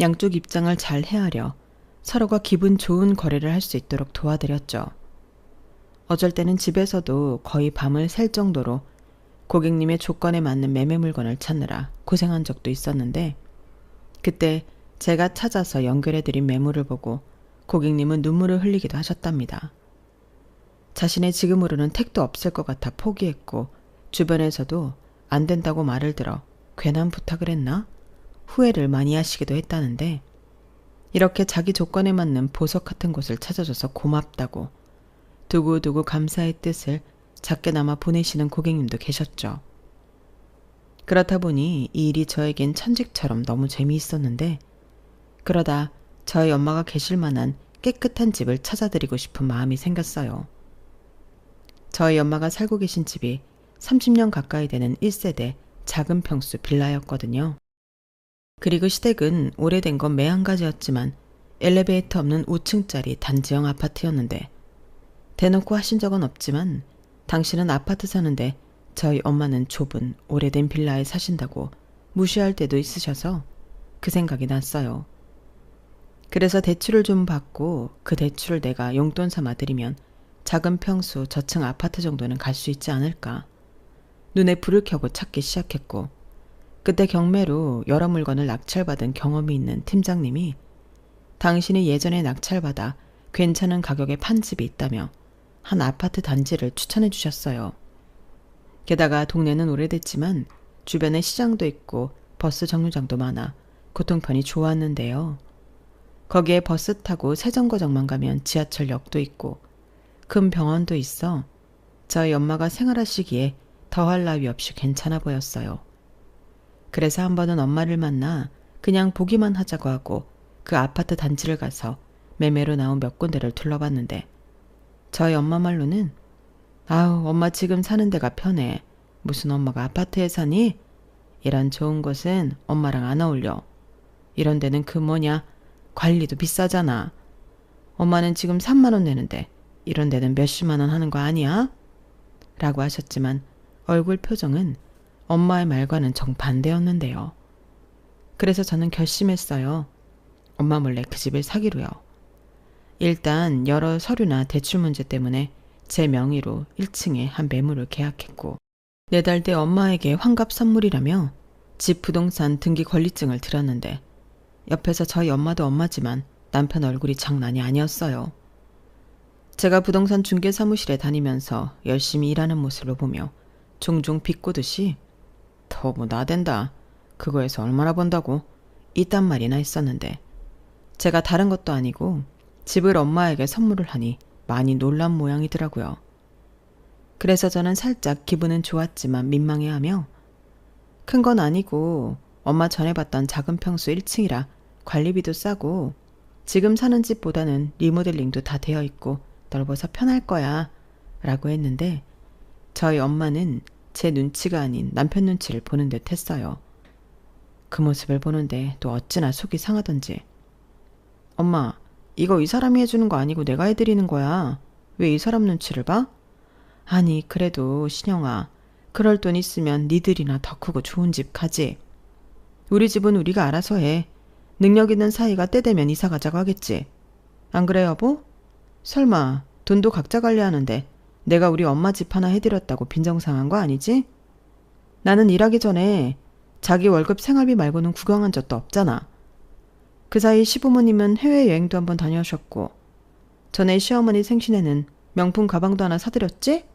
양쪽 입장을 잘 헤아려 서로가 기분 좋은 거래를 할 수 있도록 도와드렸죠. 어쩔 때는 집에서도 거의 밤을 샐 정도로 고객님의 조건에 맞는 매매 물건을 찾느라 고생한 적도 있었는데, 그때 제가 찾아서 연결해드린 매물을 보고 고객님은 눈물을 흘리기도 하셨답니다. 자신의 지금으로는 택도 없을 것 같아 포기했고, 주변에서도 안 된다고 말을 들어 괜한 부탁을 했나? 후회를 많이 하시기도 했다는데, 이렇게 자기 조건에 맞는 보석 같은 곳을 찾아줘서 고맙다고 두고두고 감사의 뜻을 작게나마 보내시는 고객님도 계셨죠. 그렇다 보니 이 일이 저에겐 천직처럼 너무 재미있었는데, 그러다 저희 엄마가 계실 만한 깨끗한 집을 찾아드리고 싶은 마음이 생겼어요. 저희 엄마가 살고 계신 집이 30년 가까이 되는 1세대 작은 평수 빌라였거든요. 그리고 시댁은 오래된 건 매한가지였지만 엘리베이터 없는 5층짜리 단지형 아파트였는데, 대놓고 하신 적은 없지만 당신은 아파트 사는데 저희 엄마는 좁은 오래된 빌라에 사신다고 무시할 때도 있으셔서 그 생각이 났어요. 그래서 대출을 좀 받고 그 대출을 내가 용돈 삼아 드리면 작은 평수 저층 아파트 정도는 갈 수 있지 않을까. 눈에 불을 켜고 찾기 시작했고, 그때 경매로 여러 물건을 낙찰받은 경험이 있는 팀장님이 당신이 예전에 낙찰받아 괜찮은 가격에 판 집이 있다며 한 아파트 단지를 추천해 주셨어요. 게다가 동네는 오래됐지만 주변에 시장도 있고 버스 정류장도 많아 교통편이 좋았는데요. 거기에 버스 타고 세정거장만 가면 지하철역도 있고 큰 병원도 있어 저희 엄마가 생활하시기에 더할 나위 없이 괜찮아 보였어요. 그래서 한 번은 엄마를 만나 그냥 보기만 하자고 하고 그 아파트 단지를 가서 매매로 나온 몇 군데를 둘러봤는데 저희 엄마 말로는 아우 엄마 지금 사는 데가 편해. 무슨 엄마가 아파트에 사니? 이런 좋은 곳은 엄마랑 안 어울려. 이런 데는 그 뭐냐 관리도 비싸잖아. 엄마는 지금 3만 원 내는데 이런 데는 몇십만 원 하는 거 아니야? 라고 하셨지만 얼굴 표정은 엄마의 말과는 정반대였는데요. 그래서 저는 결심했어요. 엄마 몰래 그 집을 사기로요. 일단 여러 서류나 대출 문제 때문에 제 명의로 1층에 한 매물을 계약했고 4달 뒤 엄마에게 환갑 선물이라며 집 부동산 등기 권리증을 드렸는데 옆에서 저희 엄마도 엄마지만 남편 얼굴이 장난이 아니었어요. 제가 부동산 중개 사무실에 다니면서 열심히 일하는 모습을 보며 종종 비꼬듯이 더 뭐 나댄다. 그거에서 얼마나 번다고? 이딴 말이나 했었는데 제가 다른 것도 아니고 집을 엄마에게 선물을 하니 많이 놀란 모양이더라고요. 그래서 저는 살짝 기분은 좋았지만 민망해하며 큰 건 아니고 엄마 전에 봤던 작은 평수 1층이라 관리비도 싸고 지금 사는 집보다는 리모델링도 다 되어 있고 넓어서 편할 거야 라고 했는데 저희 엄마는 제 눈치가 아닌 남편 눈치를 보는 듯 했어요. 그 모습을 보는데 또 어찌나 속이 상하던지 엄마 이거 이 사람이 해주는 거 아니고 내가 해드리는 거야. 왜 이 사람 눈치를 봐? 아니 그래도 신영아 그럴 돈 있으면 니들이나 더 크고 좋은 집 가지. 우리 집은 우리가 알아서 해. 능력 있는 사이가 때 되면 이사 가자고 하겠지. 안 그래 여보? 설마 돈도 각자 관리하는데 내가 우리 엄마 집 하나 해드렸다고 빈정상한 거 아니지? 나는 일하기 전에 자기 월급 생활비 말고는 구경한 적도 없잖아. 그 사이 시부모님은 해외여행도 한번 다녀오셨고 전에 시어머니 생신에는 명품 가방도 하나 사드렸지?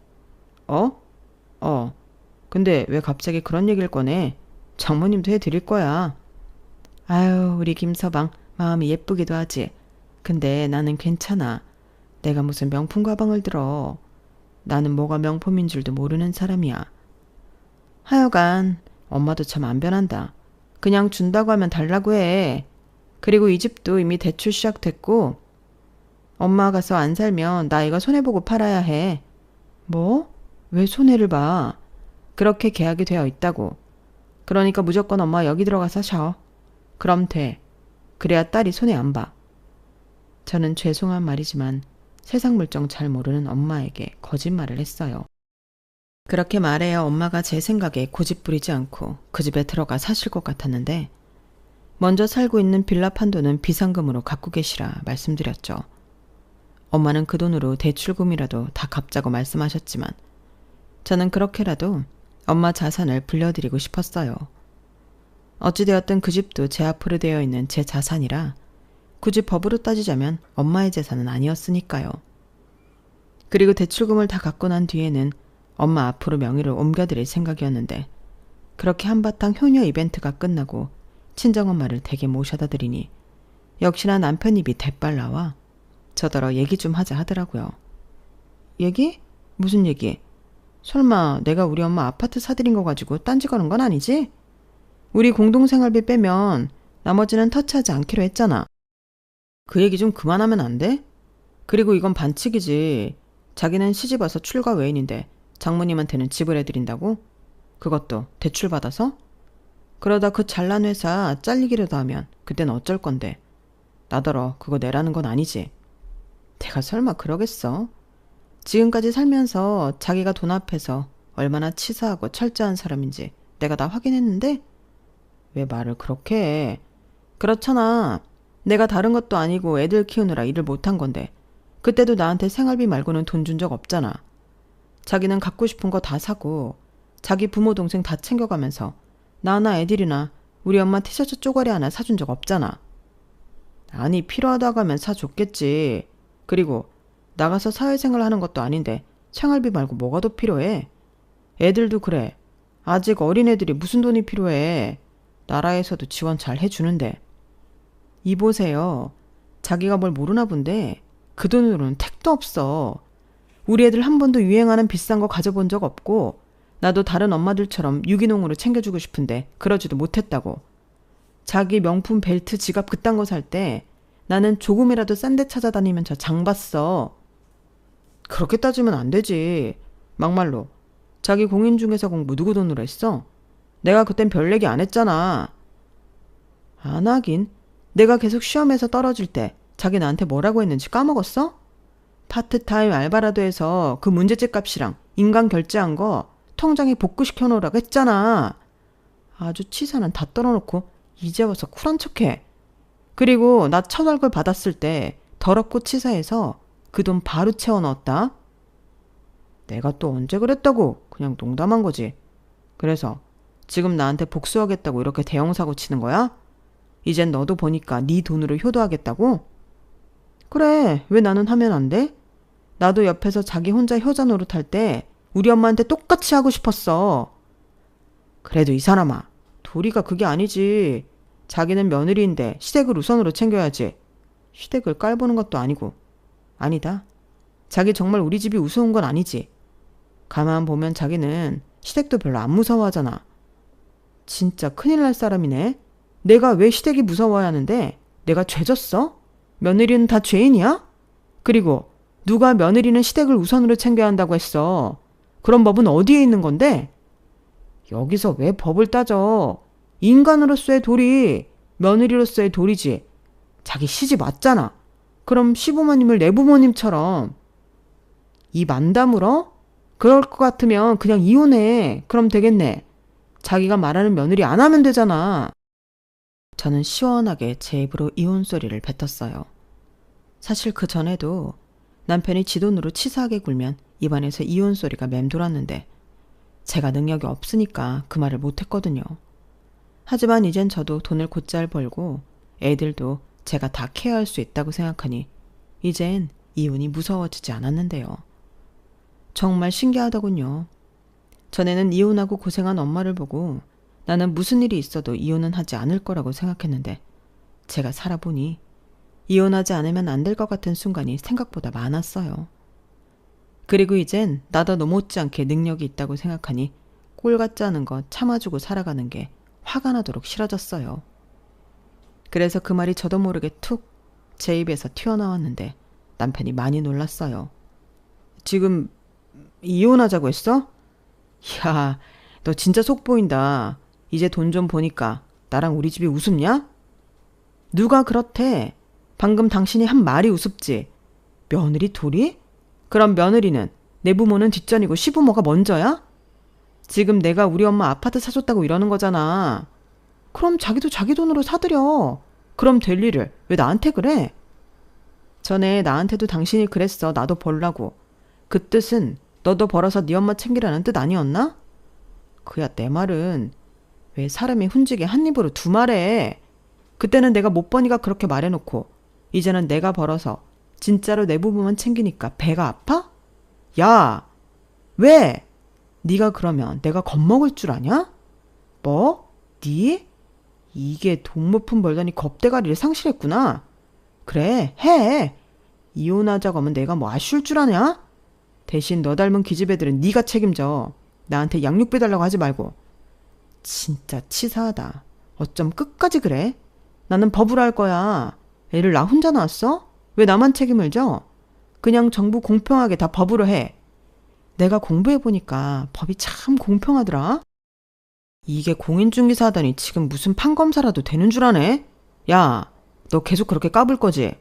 근데 왜 갑자기 그런 얘기를 꺼내? 장모님도 해드릴 거야. 아유 우리 김서방 마음이 예쁘기도 하지. 근데 나는 괜찮아. 내가 무슨 명품 가방을 들어. 나는 뭐가 명품인 줄도 모르는 사람이야. 하여간 엄마도 참 안 변한다. 그냥 준다고 하면 달라고 해. 그리고 이 집도 이미 대출 시작됐고 엄마 가서 안 살면 나 이거 손해보고 팔아야 해. 뭐? 왜 손해를 봐? 그렇게 계약이 되어 있다고. 그러니까 무조건 엄마 여기 들어가서 쉬어. 그럼 돼. 그래야 딸이 손해 안 봐. 저는 죄송한 말이지만 세상 물정 잘 모르는 엄마에게 거짓말을 했어요. 그렇게 말해야 엄마가 제 생각에 고집부리지 않고 그 집에 들어가 사실 것 같았는데 먼저 살고 있는 빌라 판도는 비상금으로 갖고 계시라 말씀드렸죠. 엄마는 그 돈으로 대출금이라도 다 갚자고 말씀하셨지만 저는 그렇게라도 엄마 자산을 불려드리고 싶었어요. 어찌되었든 그 집도 제 앞으로 되어 있는 제 자산이라 굳이 법으로 따지자면 엄마의 재산은 아니었으니까요. 그리고 대출금을 다 갚고 난 뒤에는 엄마 앞으로 명의를 옮겨드릴 생각이었는데 그렇게 한바탕 효녀 이벤트가 끝나고 친정엄마를 댁에 모셔다 드리니 역시나 남편 입이 대빨 나와 저더러 얘기 좀 하자 하더라고요. 얘기? 무슨 얘기? 설마 내가 우리 엄마 아파트 사드린 거 가지고 딴지 거는 건 아니지? 우리 공동생활비 빼면 나머지는 터치하지 않기로 했잖아. 그 얘기 좀 그만하면 안 돼? 그리고 이건 반칙이지. 자기는 시집와서 출가 외인인데 장모님한테는 집을 해드린다고? 그것도 대출받아서? 그러다 그 잘난 회사 잘리기라도 하면 그땐 어쩔 건데. 나더러 그거 내라는 건 아니지. 내가 설마 그러겠어? 지금까지 살면서 자기가 돈 앞에서 얼마나 치사하고 철저한 사람인지 내가 다 확인했는데 왜 말을 그렇게 해? 그렇잖아. 내가 다른 것도 아니고 애들 키우느라 일을 못한 건데 그때도 나한테 생활비 말고는 돈 준 적 없잖아. 자기는 갖고 싶은 거 다 사고 자기 부모 동생 다 챙겨가면서 나나 애들이나 우리 엄마 티셔츠 쪼가리 하나 사준 적 없잖아. 아니 필요하다고 하면 사줬겠지. 그리고 나가서 사회생활 하는 것도 아닌데 생활비 말고 뭐가 더 필요해? 애들도 그래. 아직 어린애들이 무슨 돈이 필요해. 나라에서도 지원 잘 해주는데. 이보세요. 자기가 뭘 모르나 본데 그 돈으로는 택도 없어. 우리 애들 한 번도 유행하는 비싼 거 가져본 적 없고 나도 다른 엄마들처럼 유기농으로 챙겨주고 싶은데 그러지도 못했다고. 자기 명품 벨트, 지갑 그딴 거 살 때 나는 조금이라도 싼 데 찾아다니면서 장 봤어. 그렇게 따지면 안 되지. 막말로. 자기 공인중개사 공부 누구 돈으로 했어? 내가 그땐 별 얘기 안 했잖아. 안 하긴. 내가 계속 시험에서 떨어질 때 자기 나한테 뭐라고 했는지 까먹었어? 파트타임 알바라도 해서 그 문제집 값이랑 인간 결제한 거 통장에 복구시켜 놓으라고 했잖아. 아주 치사는 다 떨어놓고 이제 와서 쿨한 척해. 그리고 나 첫 월급 받았을 때 더럽고 치사해서 그 돈 바로 채워 넣었다. 내가 또 언제 그랬다고. 그냥 농담한 거지. 그래서 지금 나한테 복수하겠다고 이렇게 대형사고 치는 거야? 이젠 너도 보니까 네 돈으로 효도하겠다고? 그래, 왜 나는 하면 안 돼? 나도 옆에서 자기 혼자 효자 노릇할 때 우리 엄마한테 똑같이 하고 싶었어. 그래도 이 사람아, 도리가 그게 아니지. 자기는 며느리인데 시댁을 우선으로 챙겨야지. 시댁을 깔보는 것도 아니고. 아니다. 자기 정말 우리 집이 우스운 건 아니지. 가만 보면 자기는 시댁도 별로 안 무서워하잖아. 진짜 큰일 날 사람이네. 내가 왜 시댁이 무서워야 하는데? 내가 죄졌어? 며느리는 다 죄인이야? 그리고 누가 며느리는 시댁을 우선으로 챙겨야 한다고 했어? 그런 법은 어디에 있는 건데? 여기서 왜 법을 따져? 인간으로서의 도리, 며느리로서의 도리지. 자기 시집 왔잖아. 그럼 시부모님을 내 부모님처럼. 입 안 다물어? 그럴 것 같으면 그냥 이혼해. 그럼 되겠네. 자기가 말하는 며느리 안 하면 되잖아. 저는 시원하게 제 입으로 이혼 소리를 뱉었어요. 사실 그 전에도 남편이 지 돈으로 치사하게 굴면 입안에서 이혼 소리가 맴돌았는데 제가 능력이 없으니까 그 말을 못했거든요. 하지만 이젠 저도 돈을 곧잘 벌고 애들도 제가 다 케어할 수 있다고 생각하니 이젠 이혼이 무서워지지 않았는데요. 정말 신기하더군요. 전에는 이혼하고 고생한 엄마를 보고 나는 무슨 일이 있어도 이혼은 하지 않을 거라고 생각했는데 제가 살아보니 이혼하지 않으면 안 될 것 같은 순간이 생각보다 많았어요. 그리고 이젠 나도 못지않게 능력이 있다고 생각하니 꼴 같지 않은 거 참아주고 살아가는 게 화가 나도록 싫어졌어요. 그래서 그 말이 저도 모르게 툭 제 입에서 튀어나왔는데 남편이 많이 놀랐어요. 지금 이혼하자고 했어? 야, 너 진짜 속 보인다. 이제 돈 좀 보니까 나랑 우리 집이 우습냐? 누가 그렇대? 방금 당신이 한 말이 우습지. 며느리 둘이? 그럼 며느리는 내 부모는 뒷전이고 시부모가 먼저야? 지금 내가 우리 엄마 아파트 사줬다고 이러는 거잖아. 그럼 자기도 자기 돈으로 사드려. 그럼 될 일을 왜 나한테 그래? 전에 나한테도 당신이 그랬어. 나도 벌라고. 그 뜻은 너도 벌어서 네 엄마 챙기라는 뜻 아니었나? 그야 내 말은 왜 사람이 훈직에 한 입으로 두 말해. 그때는 내가 못 버니까 그렇게 말해놓고 이제는 내가 벌어서 진짜로 내 부부만 챙기니까 배가 아파? 야, 왜? 네가 그러면 내가 겁먹을 줄 아냐? 뭐? 네? 이게 돈 못 푼 벌더니 겁대가리를 상실했구나. 그래, 해. 이혼하자고 하면 내가 뭐 아쉬울 줄 아냐? 대신 너 닮은 기집애들은 네가 책임져. 나한테 양육 배달라고 하지 말고. 진짜 치사하다. 어쩜 끝까지 그래? 나는 법으로 할 거야. 애를 나 혼자 낳았어? 왜 나만 책임을 져? 그냥 정부 공평하게 다 법으로 해. 내가 공부해보니까 법이 참 공평하더라. 이게 공인중개사 하다니 지금 무슨 판검사라도 되는 줄 아네? 야, 너 계속 그렇게 까불 거지?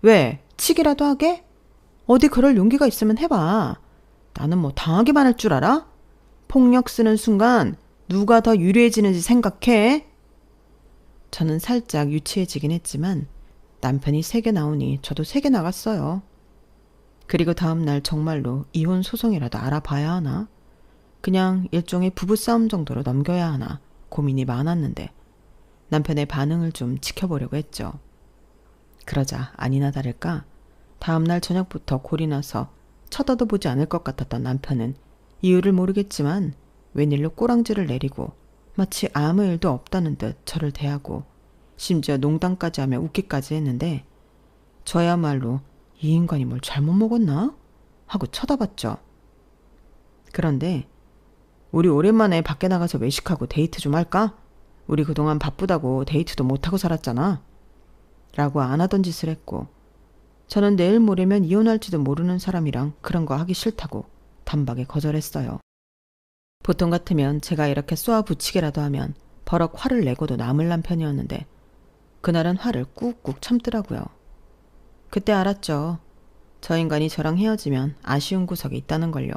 왜? 치기라도 하게? 어디 그럴 용기가 있으면 해봐. 나는 뭐 당하기만 할 줄 알아? 폭력 쓰는 순간 누가 더 유리해지는지 생각해. 저는 살짝 유치해지긴 했지만 남편이 3개 나오니 저도 3개 나갔어요. 그리고 다음날 정말로 이혼 소송이라도 알아봐야 하나? 그냥 일종의 부부싸움 정도로 넘겨야 하나 고민이 많았는데 남편의 반응을 좀 지켜보려고 했죠. 그러자 아니나 다를까 다음날 저녁부터 골이 나서 쳐다도 보지 않을 것 같았던 남편은 이유를 모르겠지만 웬일로 꼬랑지를 내리고 마치 아무 일도 없다는 듯 저를 대하고 심지어 농담까지 하며 웃기까지 했는데 저야말로 이 인간이 뭘 잘못 먹었나? 하고 쳐다봤죠. 그런데 우리 오랜만에 밖에 나가서 외식하고 데이트 좀 할까? 우리 그동안 바쁘다고 데이트도 못하고 살았잖아. 라고 안 하던 짓을 했고 저는 내일 모레면 이혼할지도 모르는 사람이랑 그런 거 하기 싫다고 단박에 거절했어요. 보통 같으면 제가 이렇게 쏘아붙이기라도 하면 버럭 화를 내고도 남을 남편이었는데 그날은 화를 꾹꾹 참더라고요. 그때 알았죠. 저 인간이 저랑 헤어지면 아쉬운 구석이 있다는 걸요.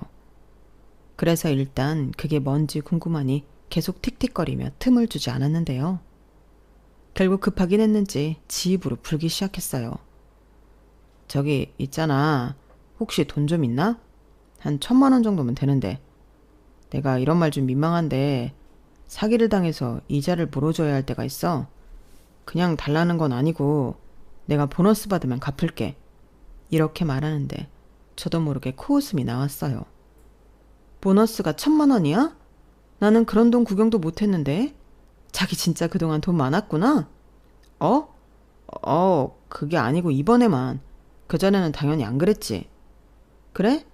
그래서 일단 그게 뭔지 궁금하니 계속 틱틱거리며 틈을 주지 않았는데요. 결국 급하긴 했는지 지 입으로 불기 시작했어요. 저기 있잖아. 혹시 돈 좀 있나? 한 1,000만 원 정도면 되는데. 내가 이런 말 좀 민망한데 사기를 당해서 이자를 물어줘야 할 때가 있어. 그냥 달라는 건 아니고 내가 보너스 받으면 갚을게. 이렇게 말하는데 저도 모르게 코웃음이 나왔어요. 보너스가 1,000만 원이야? 나는 그런 돈 구경도 못했는데. 자기 진짜 그동안 돈 많았구나? 그게 아니고 이번에만. 그전에는 당연히 안 그랬지. 그래?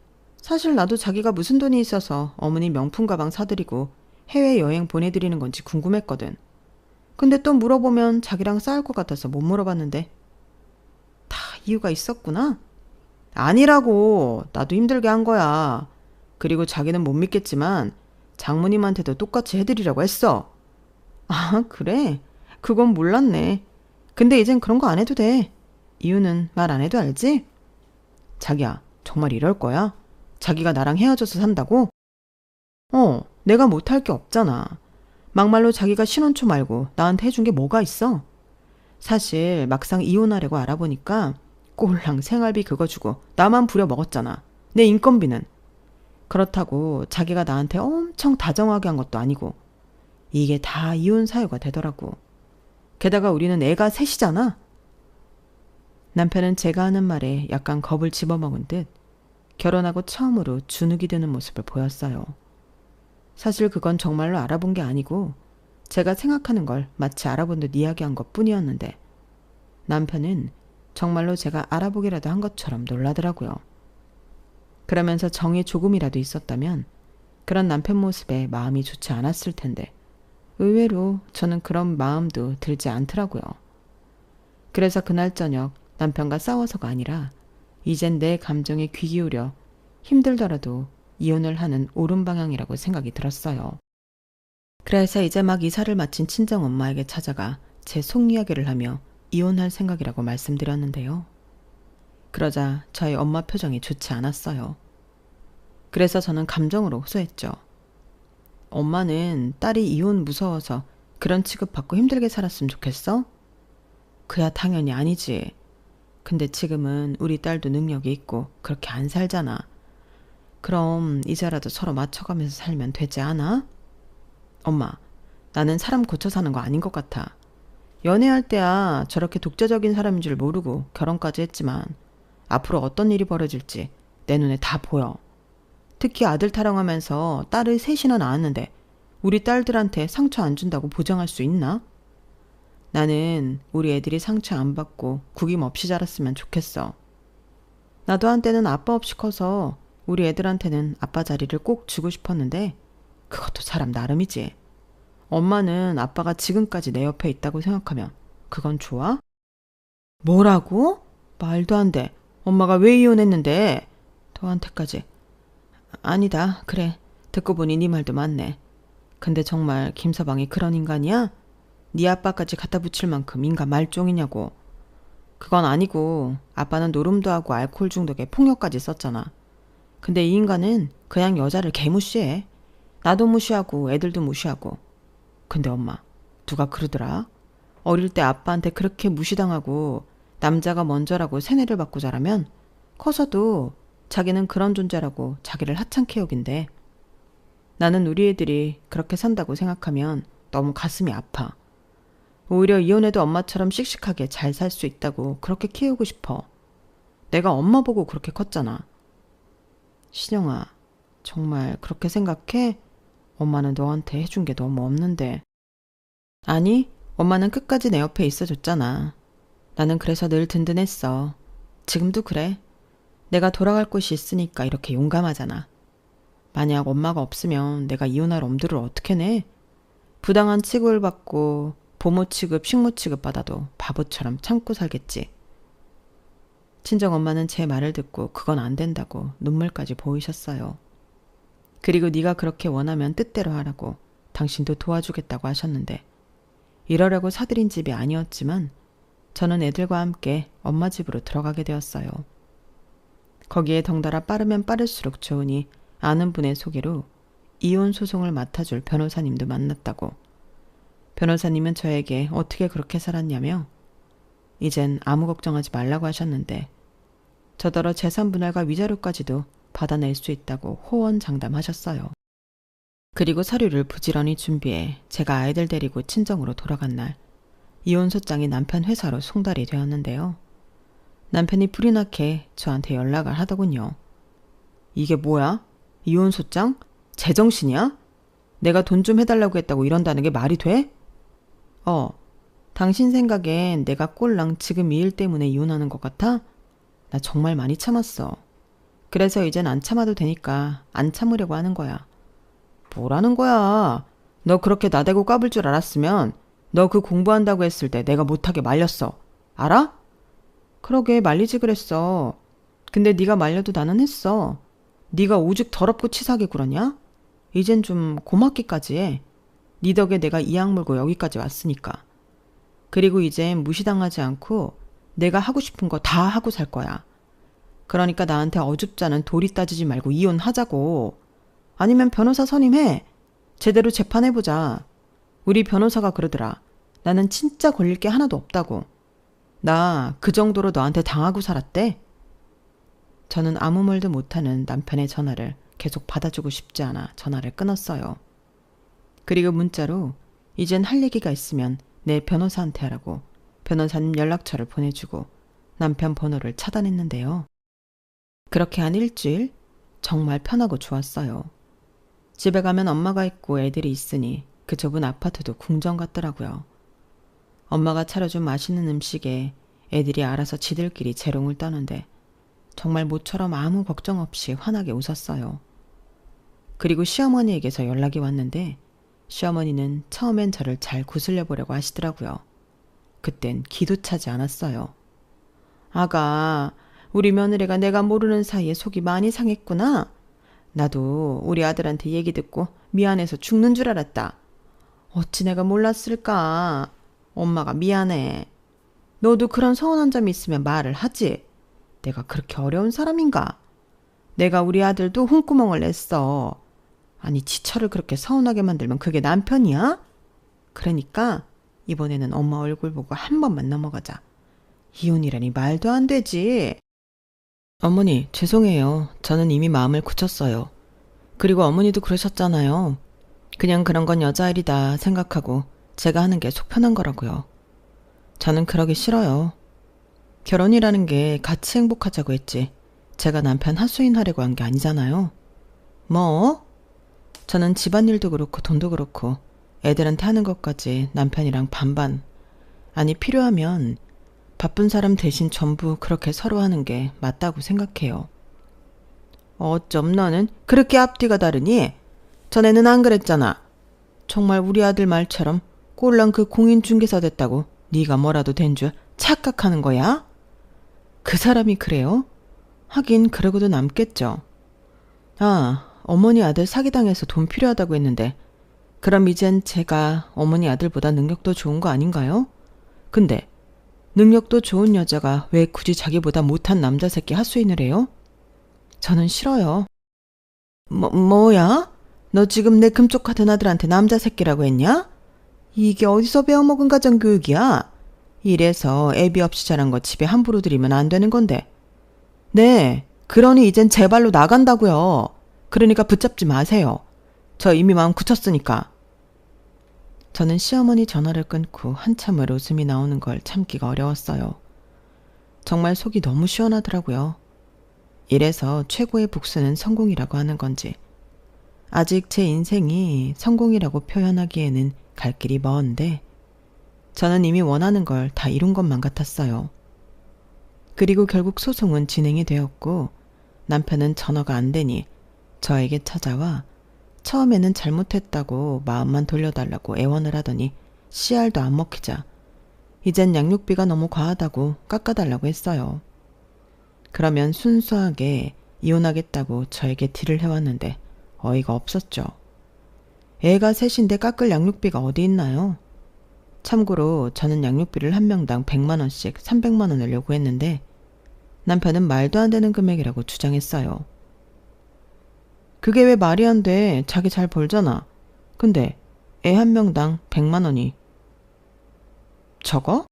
사실 나도 자기가 무슨 돈이 있어서 어머니 명품 가방 사드리고 해외여행 보내드리는 건지 궁금했거든. 근데 또 물어보면 자기랑 싸울 것 같아서 못 물어봤는데. 다 이유가 있었구나? 아니라고. 나도 힘들게 한 거야. 그리고 자기는 못 믿겠지만 장모님한테도 똑같이 해드리라고 했어. 아, 그래? 그건 몰랐네. 근데 이젠 그런 거 안 해도 돼. 이유는 말 안 해도 알지? 자기야, 정말 이럴 거야? 자기가 나랑 헤어져서 산다고? 내가 못할 게 없잖아. 막말로 자기가 신혼초 말고 나한테 해준 게 뭐가 있어? 사실 막상 이혼하려고 알아보니까 꼴랑 생활비 그거 주고 나만 부려먹었잖아. 내 인건비는. 그렇다고 자기가 나한테 엄청 다정하게 한 것도 아니고 이게 다 이혼 사유가 되더라고. 게다가 우리는 애가 셋이잖아. 남편은 제가 하는 말에 약간 겁을 집어먹은 듯 결혼하고 처음으로 주눅이 드는 모습을 보였어요. 사실 그건 정말로 알아본 게 아니고 제가 생각하는 걸 마치 알아본 듯 이야기한 것뿐이었는데 남편은 정말로 제가 알아보기라도 한 것처럼 놀라더라고요. 그러면서 정이 조금이라도 있었다면 그런 남편 모습에 마음이 좋지 않았을 텐데 의외로 저는 그런 마음도 들지 않더라고요. 그래서 그날 저녁 남편과 싸워서가 아니라 이젠 내 감정에 귀 기울여 힘들더라도 이혼을 하는 옳은 방향이라고 생각이 들었어요. 그래서 이제 막 이사를 마친 친정엄마에게 찾아가 제 속이야기를 하며 이혼할 생각이라고 말씀드렸는데요. 그러자 저희 엄마 표정이 좋지 않았어요. 그래서 저는 감정으로 호소했죠. 엄마는 딸이 이혼 무서워서 그런 취급받고 힘들게 살았으면 좋겠어? 그야 당연히 아니지. 근데 지금은 우리 딸도 능력이 있고 그렇게 안 살잖아. 그럼 이제라도 서로 맞춰가면서 살면 되지 않아? 엄마, 나는 사람 고쳐 사는 거 아닌 것 같아. 연애할 때야 저렇게 독재적인 사람인 줄 모르고 결혼까지 했지만 앞으로 어떤 일이 벌어질지 내 눈에 다 보여. 특히 아들 타령하면서 딸을 셋이나 낳았는데 우리 딸들한테 상처 안 준다고 보장할 수 있나? 나는 우리 애들이 상처 안 받고 구김 없이 자랐으면 좋겠어. 나도 한때는 아빠 없이 커서 우리 애들한테는 아빠 자리를 꼭 주고 싶었는데 그것도 사람 나름이지. 엄마는 아빠가 지금까지 내 옆에 있다고 생각하면 그건 좋아? 뭐라고? 말도 안 돼. 엄마가 왜 이혼했는데? 너한테까지. 아니다. 그래. 듣고 보니 네 말도 맞네. 근데 정말 김서방이 그런 인간이야? 네 아빠까지 갖다 붙일 만큼 인간 말종이냐고. 그건 아니고 아빠는 노름도 하고 알코올 중독에 폭력까지 썼잖아. 근데 이 인간은 그냥 여자를 개무시해. 나도 무시하고 애들도 무시하고. 근데 엄마, 누가 그러더라? 어릴 때 아빠한테 그렇게 무시당하고 남자가 먼저라고 세뇌를 받고 자라면 커서도 자기는 그런 존재라고 자기를 하찮게 여긴대. 나는 우리 애들이 그렇게 산다고 생각하면 너무 가슴이 아파. 오히려 이혼해도 엄마처럼 씩씩하게 잘 살 수 있다고 그렇게 키우고 싶어. 내가 엄마 보고 그렇게 컸잖아. 신영아, 정말 그렇게 생각해? 엄마는 너한테 해준 게 너무 없는데. 아니, 엄마는 끝까지 내 옆에 있어줬잖아. 나는 그래서 늘 든든했어. 지금도 그래. 내가 돌아갈 곳이 있으니까 이렇게 용감하잖아. 만약 엄마가 없으면 내가 이혼할 엄두를 어떻게 내? 부당한 취급을 받고 부모 취급, 식모 취급 받아도 바보처럼 참고 살겠지. 친정엄마는 제 말을 듣고 그건 안 된다고 눈물까지 보이셨어요. 그리고 네가 그렇게 원하면 뜻대로 하라고 당신도 도와주겠다고 하셨는데 이러려고 사들인 집이 아니었지만 저는 애들과 함께 엄마 집으로 들어가게 되었어요. 거기에 덩달아 빠르면 빠를수록 좋으니 아는 분의 소개로 이혼 소송을 맡아줄 변호사님도 만났다고. 변호사님은 저에게 어떻게 그렇게 살았냐며 이젠 아무 걱정하지 말라고 하셨는데 저더러 재산 분할과 위자료까지도 받아낼 수 있다고 호언장담하셨어요. 그리고 서류를 부지런히 준비해 제가 아이들 데리고 친정으로 돌아간 날 이혼소장이 남편 회사로 송달이 되었는데요. 남편이 불이 나게 저한테 연락을 하더군요. 이게 뭐야? 이혼소장? 제정신이야? 내가 돈 좀 해달라고 했다고 이런다는 게 말이 돼? 당신 생각엔 내가 꼴랑 지금 이 일 때문에 이혼하는 것 같아? 나 정말 많이 참았어. 그래서 이젠 안 참아도 되니까 안 참으려고 하는 거야. 뭐라는 거야? 너 그렇게 나대고 까불 줄 알았으면 너 그 공부한다고 했을 때 내가 못하게 말렸어. 알아? 그러게 말리지 그랬어. 근데 네가 말려도 나는 했어. 네가 오죽 더럽고 치사하게 굴었냐? 이젠 좀 고맙기까지 해. 네 덕에 내가 이 악물고 여기까지 왔으니까. 그리고 이젠 무시당하지 않고 내가 하고 싶은 거 다 하고 살 거야. 그러니까 나한테 어줍잖은 도리 따지지 말고 이혼하자고. 아니면 변호사 선임해. 제대로 재판해보자. 우리 변호사가 그러더라. 나는 진짜 걸릴 게 하나도 없다고. 나 그 정도로 너한테 당하고 살았대. 저는 아무 말도 못하는 남편의 전화를 계속 받아주고 싶지 않아 전화를 끊었어요. 그리고 문자로 이젠 할 얘기가 있으면 내 변호사한테 하라고 변호사님 연락처를 보내주고 남편 번호를 차단했는데요. 그렇게 한 일주일 정말 편하고 좋았어요. 집에 가면 엄마가 있고 애들이 있으니 그 좁은 아파트도 궁전 같더라고요. 엄마가 차려준 맛있는 음식에 애들이 알아서 지들끼리 재롱을 떠는데 정말 모처럼 아무 걱정 없이 환하게 웃었어요. 그리고 시어머니에게서 연락이 왔는데 시어머니는 처음엔 저를 잘 구슬려 보려고 하시더라고요. 그땐 기도 차지 않았어요. 아가, 우리 며느리가 내가 모르는 사이에 속이 많이 상했구나. 나도 우리 아들한테 얘기 듣고 미안해서 죽는 줄 알았다. 어찌 내가 몰랐을까. 엄마가 미안해. 너도 그런 서운한 점이 있으면 말을 하지. 내가 그렇게 어려운 사람인가? 내가 우리 아들도 혼구멍을 냈어. 아니 지철을 그렇게 서운하게 만들면 그게 남편이야? 그러니까 이번에는 엄마 얼굴 보고 한 번만 넘어가자. 이혼이라니 말도 안 되지. 어머니 죄송해요. 저는 이미 마음을 굳혔어요. 그리고 어머니도 그러셨잖아요. 그냥 그런 건 여자일이다 생각하고 제가 하는 게 속 편한 거라고요. 저는 그러기 싫어요. 결혼이라는 게 같이 행복하자고 했지 제가 남편 하수인 하려고 한 게 아니잖아요. 뭐? 저는 집안일도 그렇고 돈도 그렇고 애들한테 하는 것까지 남편이랑 반반. 아니 필요하면 바쁜 사람 대신 전부 그렇게 서로 하는 게 맞다고 생각해요. 어쩜 너는 그렇게 앞뒤가 다르니? 전에는 안 그랬잖아. 정말 우리 아들 말처럼 꼴랑 그 공인중개사 됐다고 네가 뭐라도 된 줄 착각하는 거야? 그 사람이 그래요? 하긴 그러고도 남겠죠. 아, 어머니 아들 사기당해서 돈 필요하다고 했는데 그럼 이젠 제가 어머니 아들보다 능력도 좋은 거 아닌가요? 근데 능력도 좋은 여자가 왜 굳이 자기보다 못한 남자 새끼 하수인을 해요? 저는 싫어요. 뭐야? 너 지금 내 금쪽 같은 아들한테 남자 새끼라고 했냐? 이게 어디서 배워먹은 가정교육이야? 이래서 애비 없이 자란 거 집에 함부로 들이면 안 되는 건데. 네, 그러니 이젠 제 발로 나간다고요. 그러니까 붙잡지 마세요. 저 이미 마음 굳혔으니까. 저는 시어머니 전화를 끊고 한참을 웃음이 나오는 걸 참기가 어려웠어요. 정말 속이 너무 시원하더라고요. 이래서 최고의 복수는 성공이라고 하는 건지 아직 제 인생이 성공이라고 표현하기에는 갈 길이 먼데 저는 이미 원하는 걸 다 이룬 것만 같았어요. 그리고 결국 소송은 진행이 되었고 남편은 전화가 안 되니 저에게 찾아와 처음에는 잘못했다고 마음만 돌려달라고 애원을 하더니 씨알도 안 먹히자 이젠 양육비가 너무 과하다고 깎아달라고 했어요. 그러면 순수하게 이혼하겠다고 저에게 딜을 해왔는데 어이가 없었죠. 애가 셋인데 깎을 양육비가 어디 있나요? 참고로 저는 양육비를 한 명당 100만 원씩 300만 원을 요구했는데 남편은 말도 안 되는 금액이라고 주장했어요. 그게 왜 말이 안 돼? 자기 잘 벌잖아. 근데 애 한 명당 100만 원이 적어?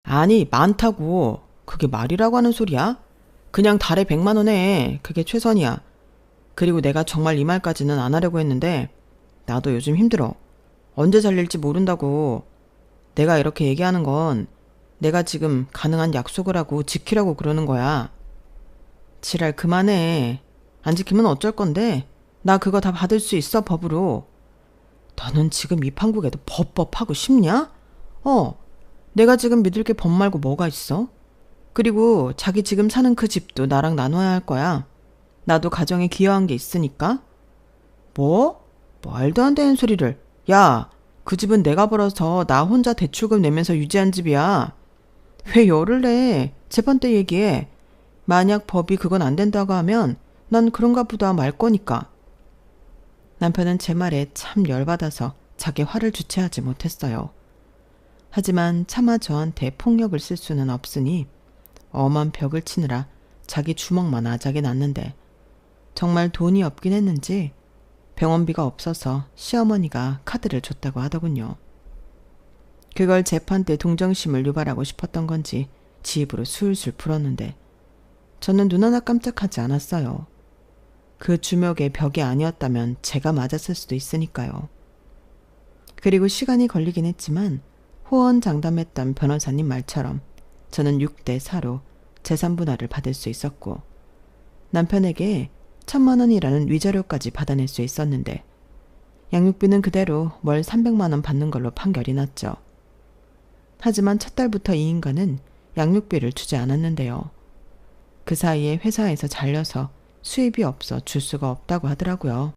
아니 많다고. 그게 말이라고 하는 소리야? 그냥 달에 100만 원 해. 그게 최선이야. 그리고 내가 정말 이 말까지는 안 하려고 했는데 나도 요즘 힘들어. 언제 잘릴지 모른다고. 내가 이렇게 얘기하는 건 내가 지금 가능한 약속을 하고 지키라고 그러는 거야. 지랄 그만해. 안 지키면 어쩔 건데? 나 그거 다 받을 수 있어 법으로. 너는 지금 이 판국에도 법하고 싶냐? 내가 지금 믿을 게 법 말고 뭐가 있어? 그리고 자기 지금 사는 그 집도 나랑 나눠야 할 거야. 나도 가정에 기여한 게 있으니까. 뭐? 말도 안 되는 소리를. 야, 그 집은 내가 벌어서 나 혼자 대출금 내면서 유지한 집이야. 왜 열을 내? 재판 때 얘기해. 만약 법이 그건 안 된다고 하면 난 그런가 보다 말 거니까. 남편은 제 말에 참 열받아서 자기 화를 주체하지 못했어요. 하지만 차마 저한테 폭력을 쓸 수는 없으니 엄한 벽을 치느라 자기 주먹만 아작이 났는데 정말 돈이 없긴 했는지 병원비가 없어서 시어머니가 카드를 줬다고 하더군요. 그걸 재판 때 동정심을 유발하고 싶었던 건지 지 입으로 술술 풀었는데 저는 눈 하나 깜짝하지 않았어요. 그 주먹의 벽이 아니었다면 제가 맞았을 수도 있으니까요. 그리고 시간이 걸리긴 했지만 호언장담했던 변호사님 말처럼 저는 6대 4로 재산 분할을 받을 수 있었고 남편에게 1,000만 원이라는 위자료까지 받아낼 수 있었는데 양육비는 그대로 월 300만 원 받는 걸로 판결이 났죠. 하지만 첫 달부터 이 인간은 양육비를 주지 않았는데요. 그 사이에 회사에서 잘려서 수입이 없어 줄 수가 없다고 하더라고요.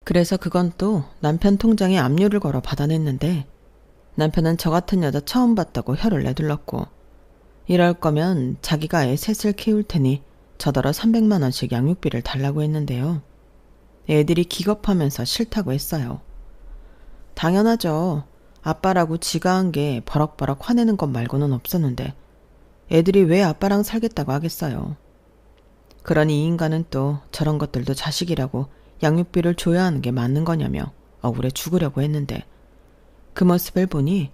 그래서 그건 또 남편 통장에 압류를 걸어 받아냈는데 남편은 저 같은 여자 처음 봤다고 혀를 내둘렀고 이럴 거면 자기가 애 셋을 키울 테니 저더러 300만 원씩 양육비를 달라고 했는데요. 애들이 기겁하면서 싫다고 했어요. 당연하죠. 아빠라고 지가 한 게 버럭버럭 화내는 것 말고는 없었는데 애들이 왜 아빠랑 살겠다고 하겠어요. 그러니 이 인간은 또 저런 것들도 자식이라고 양육비를 줘야 하는 게 맞는 거냐며 억울해 죽으려고 했는데 그 모습을 보니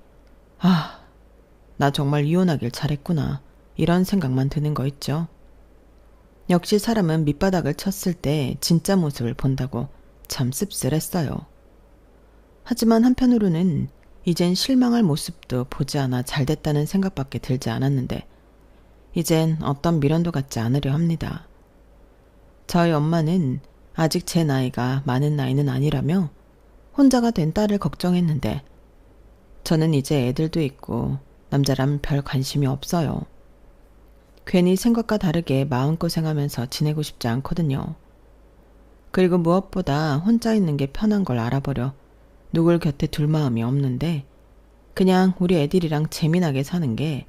나 정말 이혼하길 잘했구나 이런 생각만 드는 거 있죠. 역시 사람은 밑바닥을 쳤을 때 진짜 모습을 본다고 참 씁쓸했어요. 하지만 한편으로는 이젠 실망할 모습도 보지 않아 잘됐다는 생각밖에 들지 않았는데 이젠 어떤 미련도 갖지 않으려 합니다. 저희 엄마는 아직 제 나이가 많은 나이는 아니라며 혼자가 된 딸을 걱정했는데 저는 이제 애들도 있고 남자라면 별 관심이 없어요. 괜히 생각과 다르게 마음고생하면서 지내고 싶지 않거든요. 그리고 무엇보다 혼자 있는 게 편한 걸 알아버려 누굴 곁에 둘 마음이 없는데 그냥 우리 애들이랑 재미나게 사는 게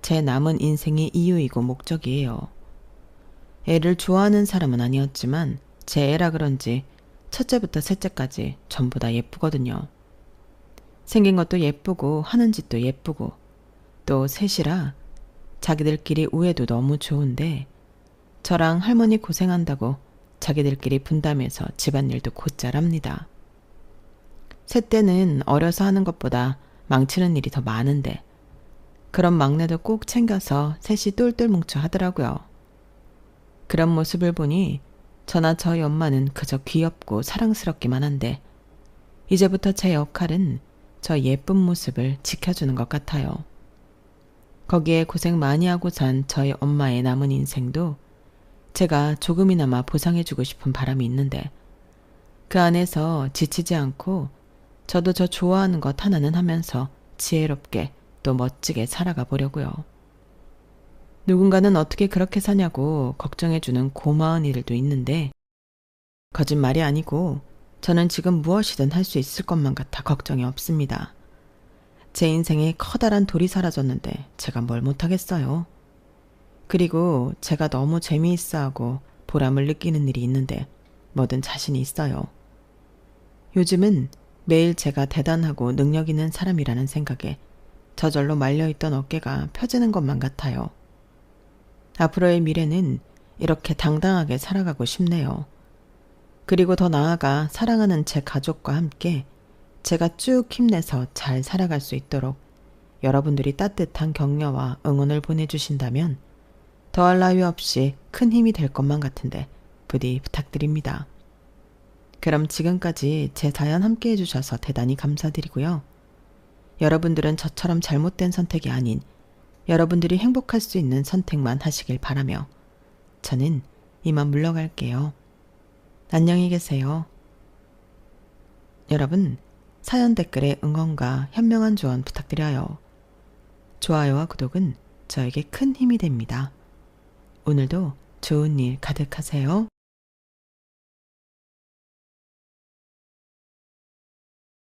제 남은 인생의 이유이고 목적이에요. 애를 좋아하는 사람은 아니었지만 제 애라 그런지 첫째부터 셋째까지 전부 다 예쁘거든요. 생긴 것도 예쁘고 하는 짓도 예쁘고 또 셋이라 자기들끼리 우애도 너무 좋은데 저랑 할머니 고생한다고 자기들끼리 분담해서 집안일도 곧잘 합니다. 셋째는 어려서 하는 것보다 망치는 일이 더 많은데 그런 막내도 꼭 챙겨서 셋이 똘똘 뭉쳐 하더라고요. 그런 모습을 보니 저나 저희 엄마는 그저 귀엽고 사랑스럽기만 한데 이제부터 제 역할은 저 예쁜 모습을 지켜주는 것 같아요. 거기에 고생 많이 하고 산 저희 엄마의 남은 인생도 제가 조금이나마 보상해주고 싶은 바람이 있는데 그 안에서 지치지 않고 저도 저 좋아하는 것 하나는 하면서 지혜롭게 또 멋지게 살아가 보려고요. 누군가는 어떻게 그렇게 사냐고 걱정해주는 고마운 일도 있는데 거짓말이 아니고 저는 지금 무엇이든 할 수 있을 것만 같아 걱정이 없습니다. 제 인생에 커다란 돌이 사라졌는데 제가 뭘 못하겠어요. 그리고 제가 너무 재미있어하고 보람을 느끼는 일이 있는데 뭐든 자신이 있어요. 요즘은 매일 제가 대단하고 능력 있는 사람이라는 생각에 저절로 말려있던 어깨가 펴지는 것만 같아요. 앞으로의 미래는 이렇게 당당하게 살아가고 싶네요. 그리고 더 나아가 사랑하는 제 가족과 함께 제가 쭉 힘내서 잘 살아갈 수 있도록 여러분들이 따뜻한 격려와 응원을 보내주신다면 더할 나위 없이 큰 힘이 될 것만 같은데 부디 부탁드립니다. 그럼 지금까지 제 사연 함께 해주셔서 대단히 감사드리고요. 여러분들은 저처럼 잘못된 선택이 아닌 여러분들이 행복할 수 있는 선택만 하시길 바라며 저는 이만 물러갈게요. 안녕히 계세요. 여러분, 사연 댓글에 응원과 현명한 조언 부탁드려요. 좋아요와 구독은 저에게 큰 힘이 됩니다. 오늘도 좋은 일 가득하세요.